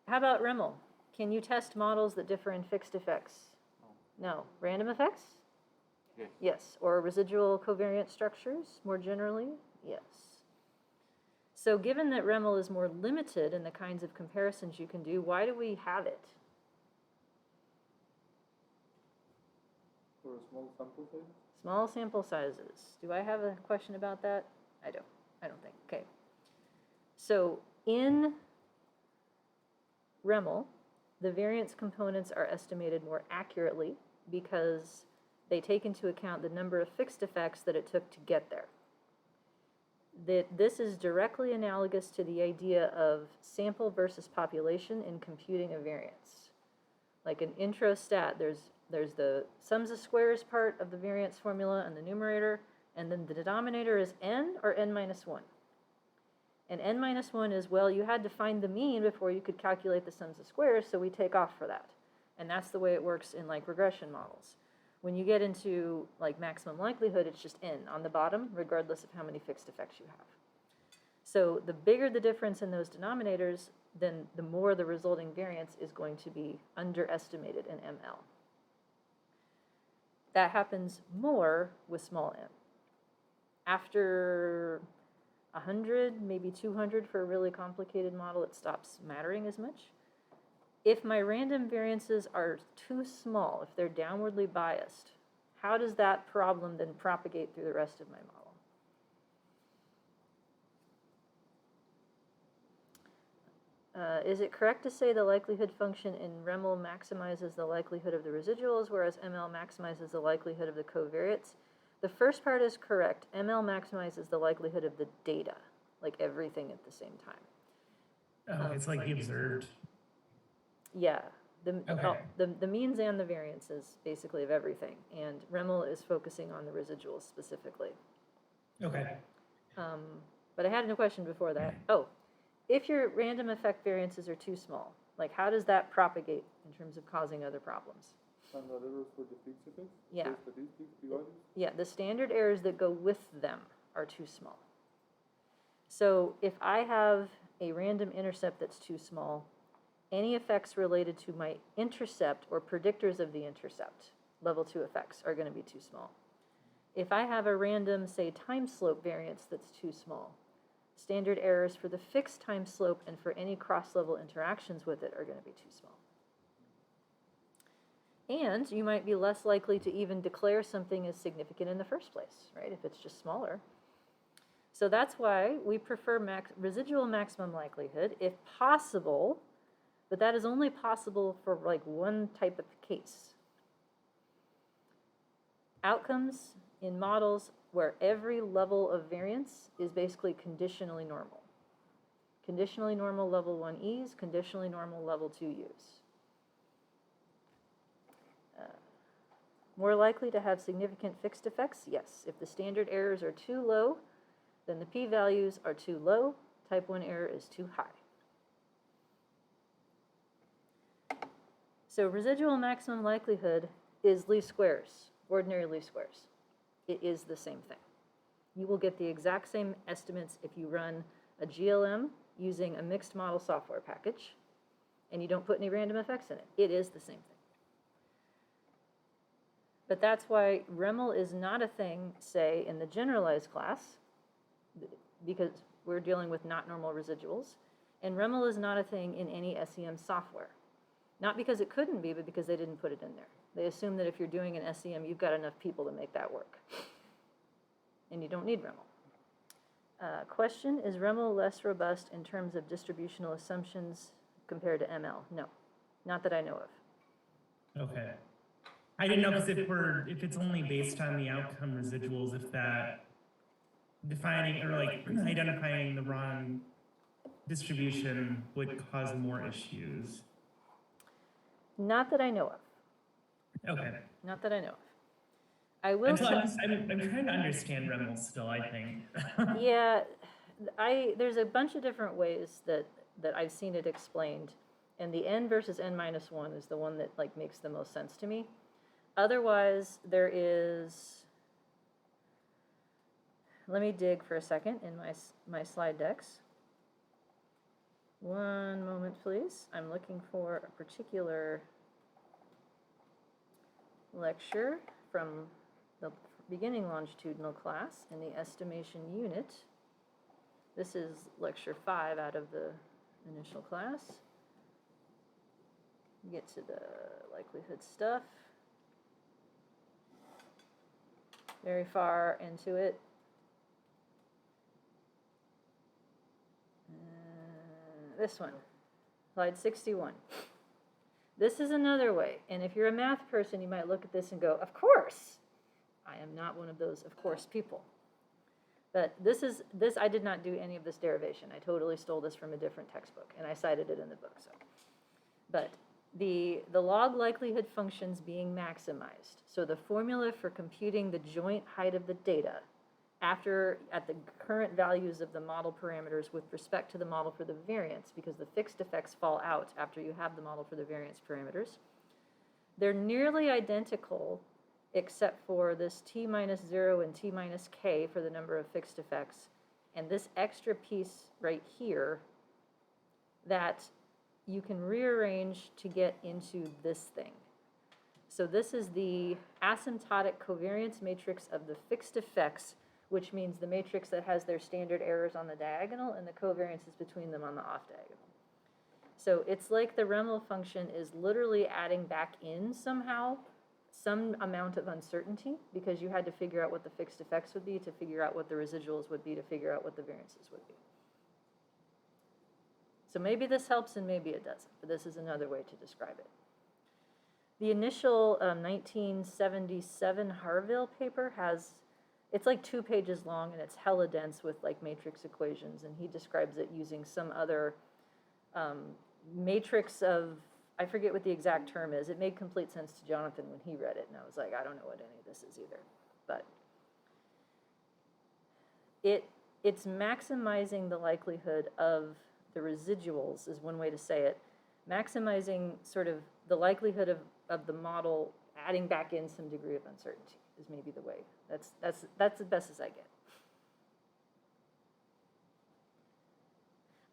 How about REML? Can you test models that differ in fixed effects? No. Random effects? Yes. Yes. Or residual covariant structures, more generally? Yes. So given that REML is more limited in the kinds of comparisons you can do, why do we have it? For a small sample size? Small sample sizes. Do I have a question about that? I don't think. Okay. So in REML, the variance components are estimated more accurately because they take into account the number of fixed effects that it took to get there. that this is directly analogous to the idea of sample versus population in computing a variance. Like an intro stat, there's the sums of squares part of the variance formula in the numerator, and then the denominator is n or n minus 1. And n minus 1 is, well, you had to find the mean before you could calculate the sums of squares, so we take off for that. And that's the way it works in like regression models. When you get into like maximum likelihood, it's just n on the bottom, regardless of how many fixed effects you have. So the bigger the difference in those denominators, then the more the resulting variance is going to be underestimated in ML. That happens more with small m. After 100, maybe 200 for a really complicated model, it stops mattering as much. If my random variances are too small, if they're downwardly biased, how does that problem then propagate through the rest of my model? Is it correct to say the likelihood function in REML maximizes the likelihood of the residuals, whereas ML maximizes the likelihood of the covariates? The first part is correct. ML maximizes the likelihood of the data, like everything at the same time. Oh, it's like the observed. Yeah, Okay. the means and the variances, basically, of everything. And REML is focusing on the residuals specifically. Okay. But I had a question before that. Oh, if your random effect variances are too small, like how does that propagate in terms of causing other problems? Standard errors for the fixed effects? Yeah. For statistics, p-values? Yeah, the standard errors that go with them are too small. So if I have a random intercept that's too small, any effects related to my intercept or predictors of the intercept, level 2 effects, are going to be too small. If I have a random, say, time slope variance that's too small, standard errors for the fixed time slope and for any cross-level interactions with it are going to be too small. And you might be less likely to even declare something as significant in the first place, right, if it's just smaller. So that's why we prefer residual maximum likelihood, if possible, but that is only possible for like one type of case. Outcomes in models where every level of variance is basically conditionally normal. Conditionally normal level 1 E's, conditionally normal level 2 U's. More likely to have significant fixed effects? Yes. If the standard errors are too low, then the p-values are too low. Type 1 error is too high. So residual maximum likelihood is least squares, ordinary least squares. It is the same thing. You will get the exact same estimates if you run a GLM using a mixed model software package and you don't put any random effects in it. It is the same thing. But that's why REML is not a thing, say, in the generalized class, because we're dealing with not normal residuals. And REML is not a thing in any SEM software. Not because it couldn't be, but because they didn't put it in there. They assume that if you're doing an SEM, you've got enough people to make that work. And you don't need REML. Question, is REML less robust in terms of distributional assumptions compared to ML? No, not that I know of. Okay. I didn't know, because if it's only based on the outcome residuals, if that defining or like identifying the wrong distribution would cause more issues. Not that I know of. Okay. Not that I know of. I will say, I'm trying to understand REML still, I think. yeah, there's a bunch of different ways that I've seen it explained, and the n versus n minus 1 is the one that like makes the most sense to me. Otherwise, there is, let me dig for a second in my slide decks. One moment, please. I'm looking for a particular lecture from the beginning longitudinal class in the estimation unit. This is lecture 5 out of the initial class. Get to the likelihood stuff. Very far into it. This one, slide 61. This is another way, and if you're a math person, you might look at this and go, of course. I am not one of those of course people. But I did not do any of this derivation. I totally stole this from a different textbook, and I cited it in the book, so. But the log likelihood functions being maximized. So the formula for computing the joint height of the data at the current values of the model parameters with respect to the model for the variance, because the fixed effects fall out after you have the model for the variance parameters. They're nearly identical except for this t minus 0 and t minus k for the number of fixed effects, and this extra piece right here that you can rearrange to get into this thing. So this is the asymptotic covariance matrix of the fixed effects, which means the matrix that has their standard errors on the diagonal and the covariances between them on the off diagonal. So it's like the REML function is literally adding back in somehow some amount of uncertainty, because you had to figure out what the fixed effects would be to figure out what the residuals would be to figure out what the variances would be. So maybe this helps and maybe it doesn't, but this is another way to describe it. The initial 1977 Harville paper it's like 2 pages long and it's hella dense with like matrix equations, and he describes it using some other matrix of, I forget what the exact term is. It made complete sense to Jonathan when he read it, and I was like, I don't know what any of this is either. But it's maximizing the likelihood of the residuals is one way to say it. Maximizing sort of the likelihood of the model adding back in some degree of uncertainty is maybe the way. That's the best as I get.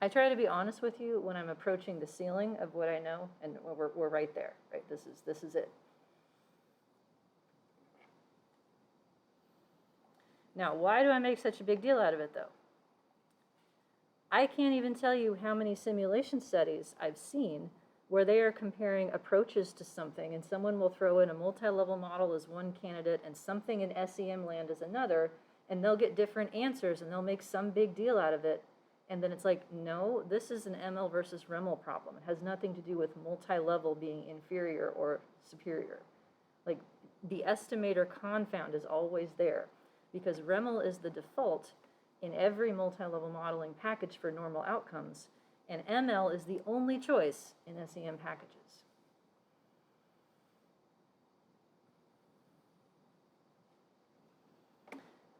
I try to be honest with you when I'm approaching the ceiling of what I know, and we're right there, right? This is it. Now, why do I make such a big deal out of it, though? I can't even tell you how many simulation studies I've seen where they are comparing approaches to something, and someone will throw in a multi-level model as one candidate and something in SEM land as another, and they'll get different answers, and they'll make some big deal out of it. And then it's like, no, this is an ML versus REML problem. It has nothing to do with multi-level being inferior or superior. Like, the estimator confound is always there, because REML is the default in every multi-level modeling package for normal outcomes, and ML is the only choice in SEM packages.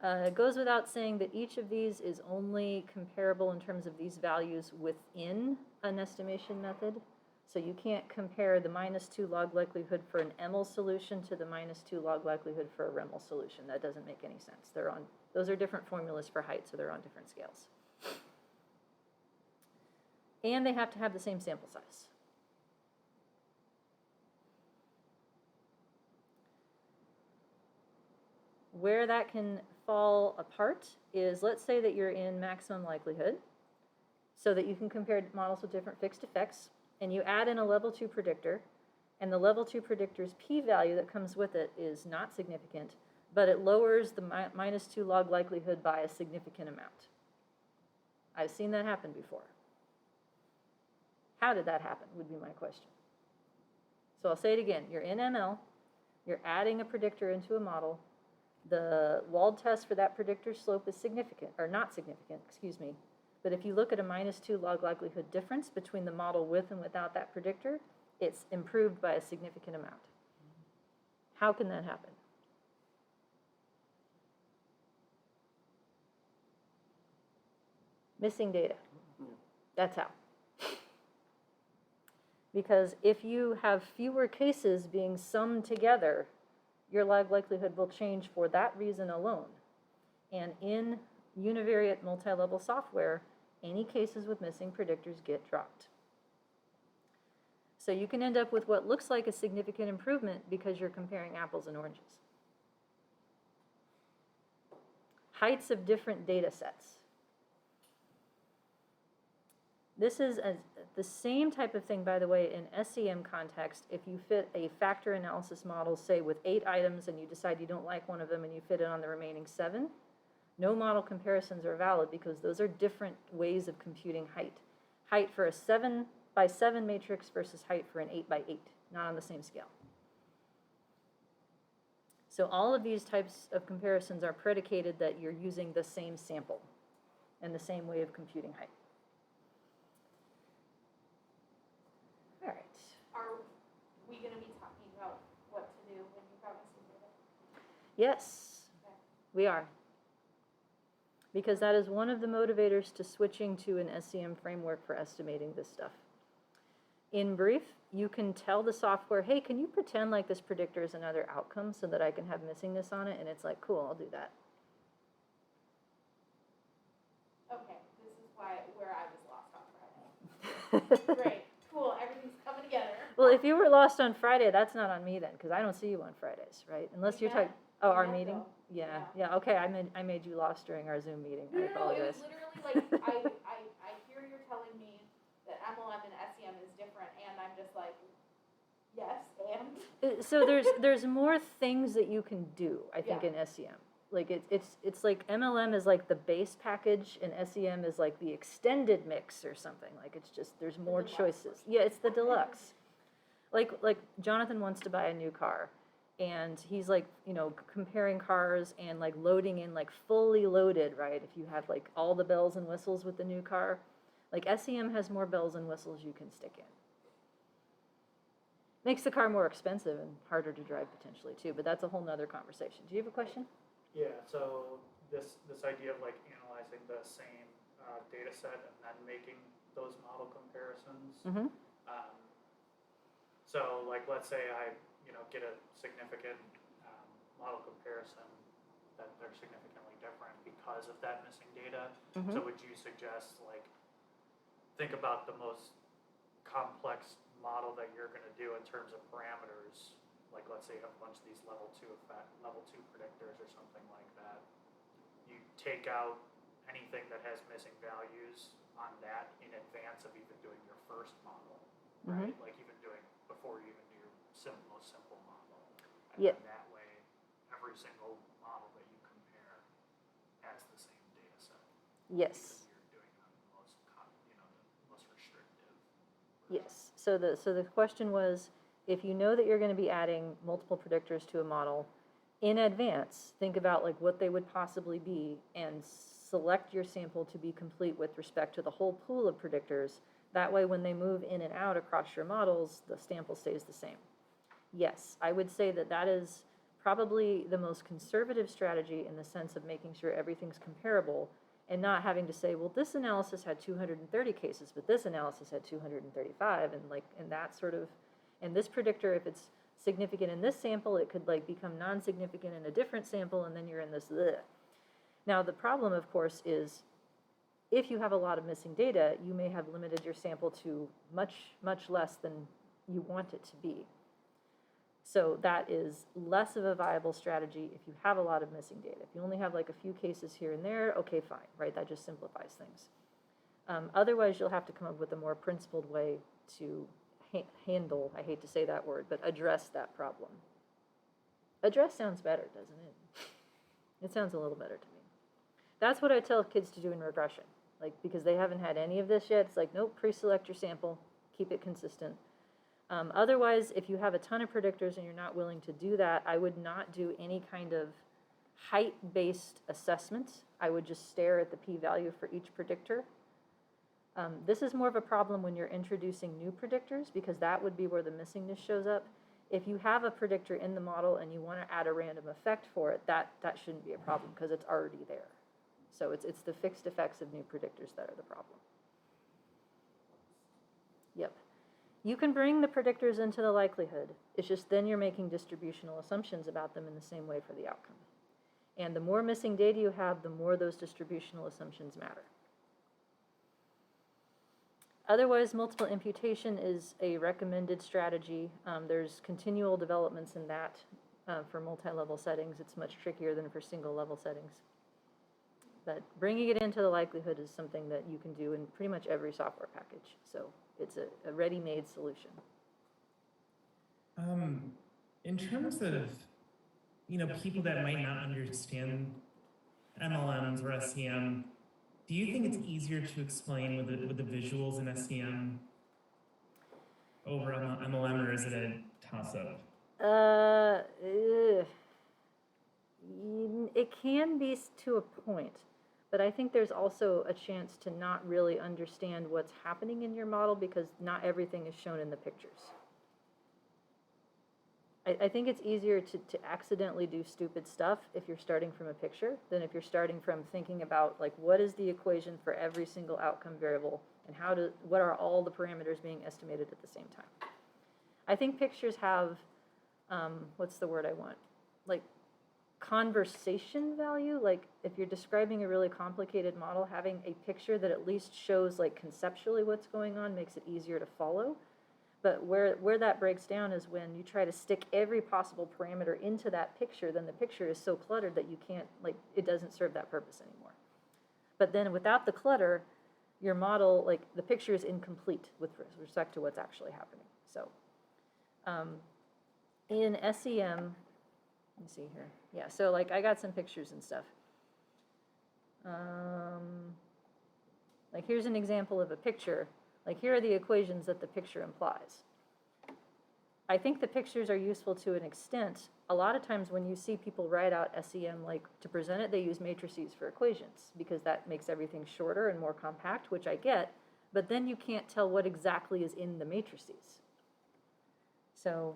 It goes without saying that each of these is only comparable in terms of these values within an estimation method. So you can't compare the -2 log likelihood for an ML solution to the -2 log likelihood for a REML solution. That doesn't make any sense. Those are different formulas for height, so they're on different scales. And they have to have the same sample size. Where that can fall apart is, let's say that you're in maximum likelihood, so that you can compare models with different fixed effects, and you add in a level 2 predictor, and the level 2 predictor's p-value that comes with it is not significant, but it lowers the -2 log likelihood by a significant amount. I've seen that happen before. How did that happen, would be my question. So I'll say it again. You're in ML. You're adding a predictor into a model. The Wald test for that predictor's slope is significant, or not significant, excuse me. But if you look at a -2 log likelihood difference between the model with and without that predictor, it's improved by a significant amount. How can that happen? Missing data. That's how. Because if you have fewer cases being summed together, your log likelihood will change for that reason alone. And in univariate multi-level software, any cases with missing predictors get dropped. So you can end up with what looks like a significant improvement because you're comparing apples and oranges. Heights of different data sets. This is the same type of thing, by the way, in SEM context. If you fit a factor analysis model, say with 8 items, and you decide you don't like one of them and you fit it on the remaining 7, no model comparisons are valid because those are different ways of computing height. Height for a 7x7 matrix versus height for an 8x8, not on the same scale. So all of these types of comparisons are predicated that you're using the same sample and the same way of computing height. All right. Are we gonna be talking about what to do when you've got missing data? Yes, Okay. we are. Because that is one of the motivators to switching to an SEM framework for estimating this stuff. In brief, you can tell the software, hey, can you pretend like this predictor is another outcome so that I can have missingness on it? And it's like, cool, I'll do that. Okay, this is where I was lost on Friday. Great, cool, everything's coming together. Well, if you were lost on Friday, that's not on me then, because I don't see you on Fridays, right? Unless you're talking, oh, our met, meeting? though. Yeah, Yeah. yeah, okay, I made you lost during our Zoom meeting. I No, it apologize. was literally like, I hear you're telling me that MLM and SEM is different, and I'm just like, yes, and? So there's more things that you can do, I think, Yeah. in SEM. Like it's like MLM is like the base package and SEM is like the extended mix or something. Like it's just there's more deluxe choices. version. Yeah, it's the deluxe. Like Jonathan wants to buy a new car and he's like, you know, comparing cars and like loading in like fully loaded, right? If you have like all the bells and whistles with the new car. Like SEM has more bells and whistles you can stick in. Makes the car more expensive and harder to drive potentially too, but that's a whole nother conversation. Do you have a question? Yeah, so this idea of like analyzing the same data set and then making those model comparisons. Mm-hmm. So like let's say I get a significant model comparison that they're significantly different because of that missing data. Mm-hmm. So would you suggest like think about the most complex model that you're going to do in terms of parameters? Like let's say you have a bunch of these level 2 predictors or something like that. You take out anything that has missing values on that in advance of even doing your first model, right? Mm-hmm. Like even doing before you even do your most simple model. And Yeah. then that way, every single model that you compare has the same data set. Yes. Because you're doing it on the most, the most restrictive. Yes. So the question was, if you know that you're going to be adding multiple predictors to a model, in advance, think about like what they would possibly be and select your sample to be complete with respect to the whole pool of predictors. That way, when they move in and out across your models, the sample stays the same. Yes, I would say that that is probably the most conservative strategy in the sense of making sure everything's comparable and not having to say, well, this analysis had 230 cases, but this analysis had 235, and that sort of, and this predictor, if it's significant in this sample, it could like become non-significant in a different sample, and then you're in this bleh. Now, the problem, of course, is if you have a lot of missing data, you may have limited your sample to much, much less than you want it to be. So that is less of a viable strategy if you have a lot of missing data. If you only have like a few cases here and there, okay, fine, right? That just simplifies things. Otherwise, you'll have to come up with a more principled way to handle, I hate to say that word, but address that problem. Address sounds better, doesn't it? It sounds a little better to me. That's what I tell kids to do in regression, like because they haven't had any of this yet. It's like, nope, pre-select your sample, keep it consistent. Otherwise, if you have a ton of predictors and you're not willing to do that, I would not do any kind of height-based assessment. I would just stare at the p-value for each predictor. This is more of a problem when you're introducing new predictors because that would be where the missingness shows up. If you have a predictor in the model and you want to add a random effect for it, that shouldn't be a problem because it's already there. So it's the fixed effects of new predictors that are the problem. Yep. You can bring the predictors into the likelihood. It's just then you're making distributional assumptions about them in the same way for the outcome. And the more missing data you have, the more those distributional assumptions matter. Otherwise, multiple imputation is a recommended strategy. There's continual developments in that for multi-level settings. It's much trickier than for single-level settings. But bringing it into the likelihood is something that you can do in pretty much every software package. So it's a ready-made solution. In terms of, people that might not understand MLMs or SEM, do you think it's easier to explain with the visuals in SEM over MLM, or is it a toss-up? It can be to a point, but I think there's also a chance to not really understand what's happening in your model because not everything is shown in the pictures. I think it's easier to accidentally do stupid stuff if you're starting from a picture than if you're starting from thinking about, like, what is the equation for every single outcome variable and what are all the parameters being estimated at the same time. I think pictures have, what's the word I want? Like, conversation value. Like, if you're describing a really complicated model, having a picture that at least shows, like, conceptually what's going on makes it easier to follow. But where that breaks down is when you try to stick every possible parameter into that picture, then the picture is so cluttered that you can't, like, it doesn't serve that purpose anymore. But then without the clutter, your model, like, the picture is incomplete with respect to what's actually happening. So in SEM, let me see here. Yeah, so, like, I got some pictures and stuff. Like, here's an example of a picture. Like, here are the equations that the picture implies. I think the pictures are useful to an extent. A lot of times when you see people write out SEM, like, to present it, they use matrices for equations because that makes everything shorter and more compact, which I get, but then you can't tell what exactly is in the matrices. So,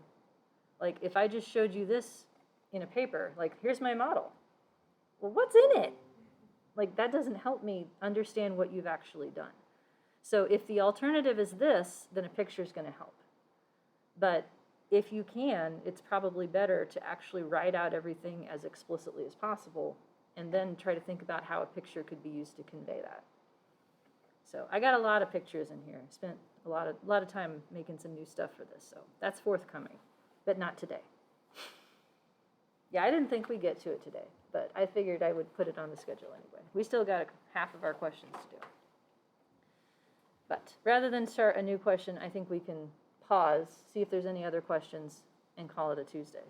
like, if I just showed you this in a paper, like, here's my model. Well, what's in it? Like, that doesn't help me understand what you've actually done. So if the alternative is this, then a picture is going to help. But if you can, it's probably better to actually write out everything as explicitly as possible and then try to think about how a picture could be used to convey that. So I got a lot of pictures in here. I spent a lot of time making some new stuff for this. So that's forthcoming, but not today. Yeah, I didn't think we'd get to it today, but I figured I would put it on the schedule anyway. We still got half of our questions to do. But rather than start a new question, I think we can pause, see if there's any other questions, and call it a Tuesday.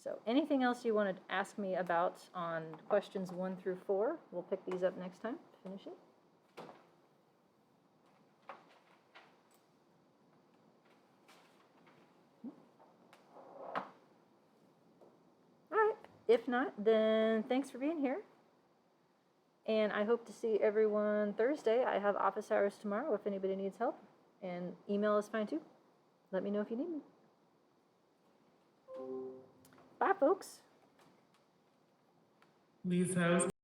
So anything else you want to ask me about on questions 1 through 4? We'll pick these up next time to finish it. All right. If not, then thanks for being here. And I hope to see everyone Thursday. I have office hours tomorrow if anybody needs help. And email is fine too. Let me know if you need me. Bye, folks. Lisa,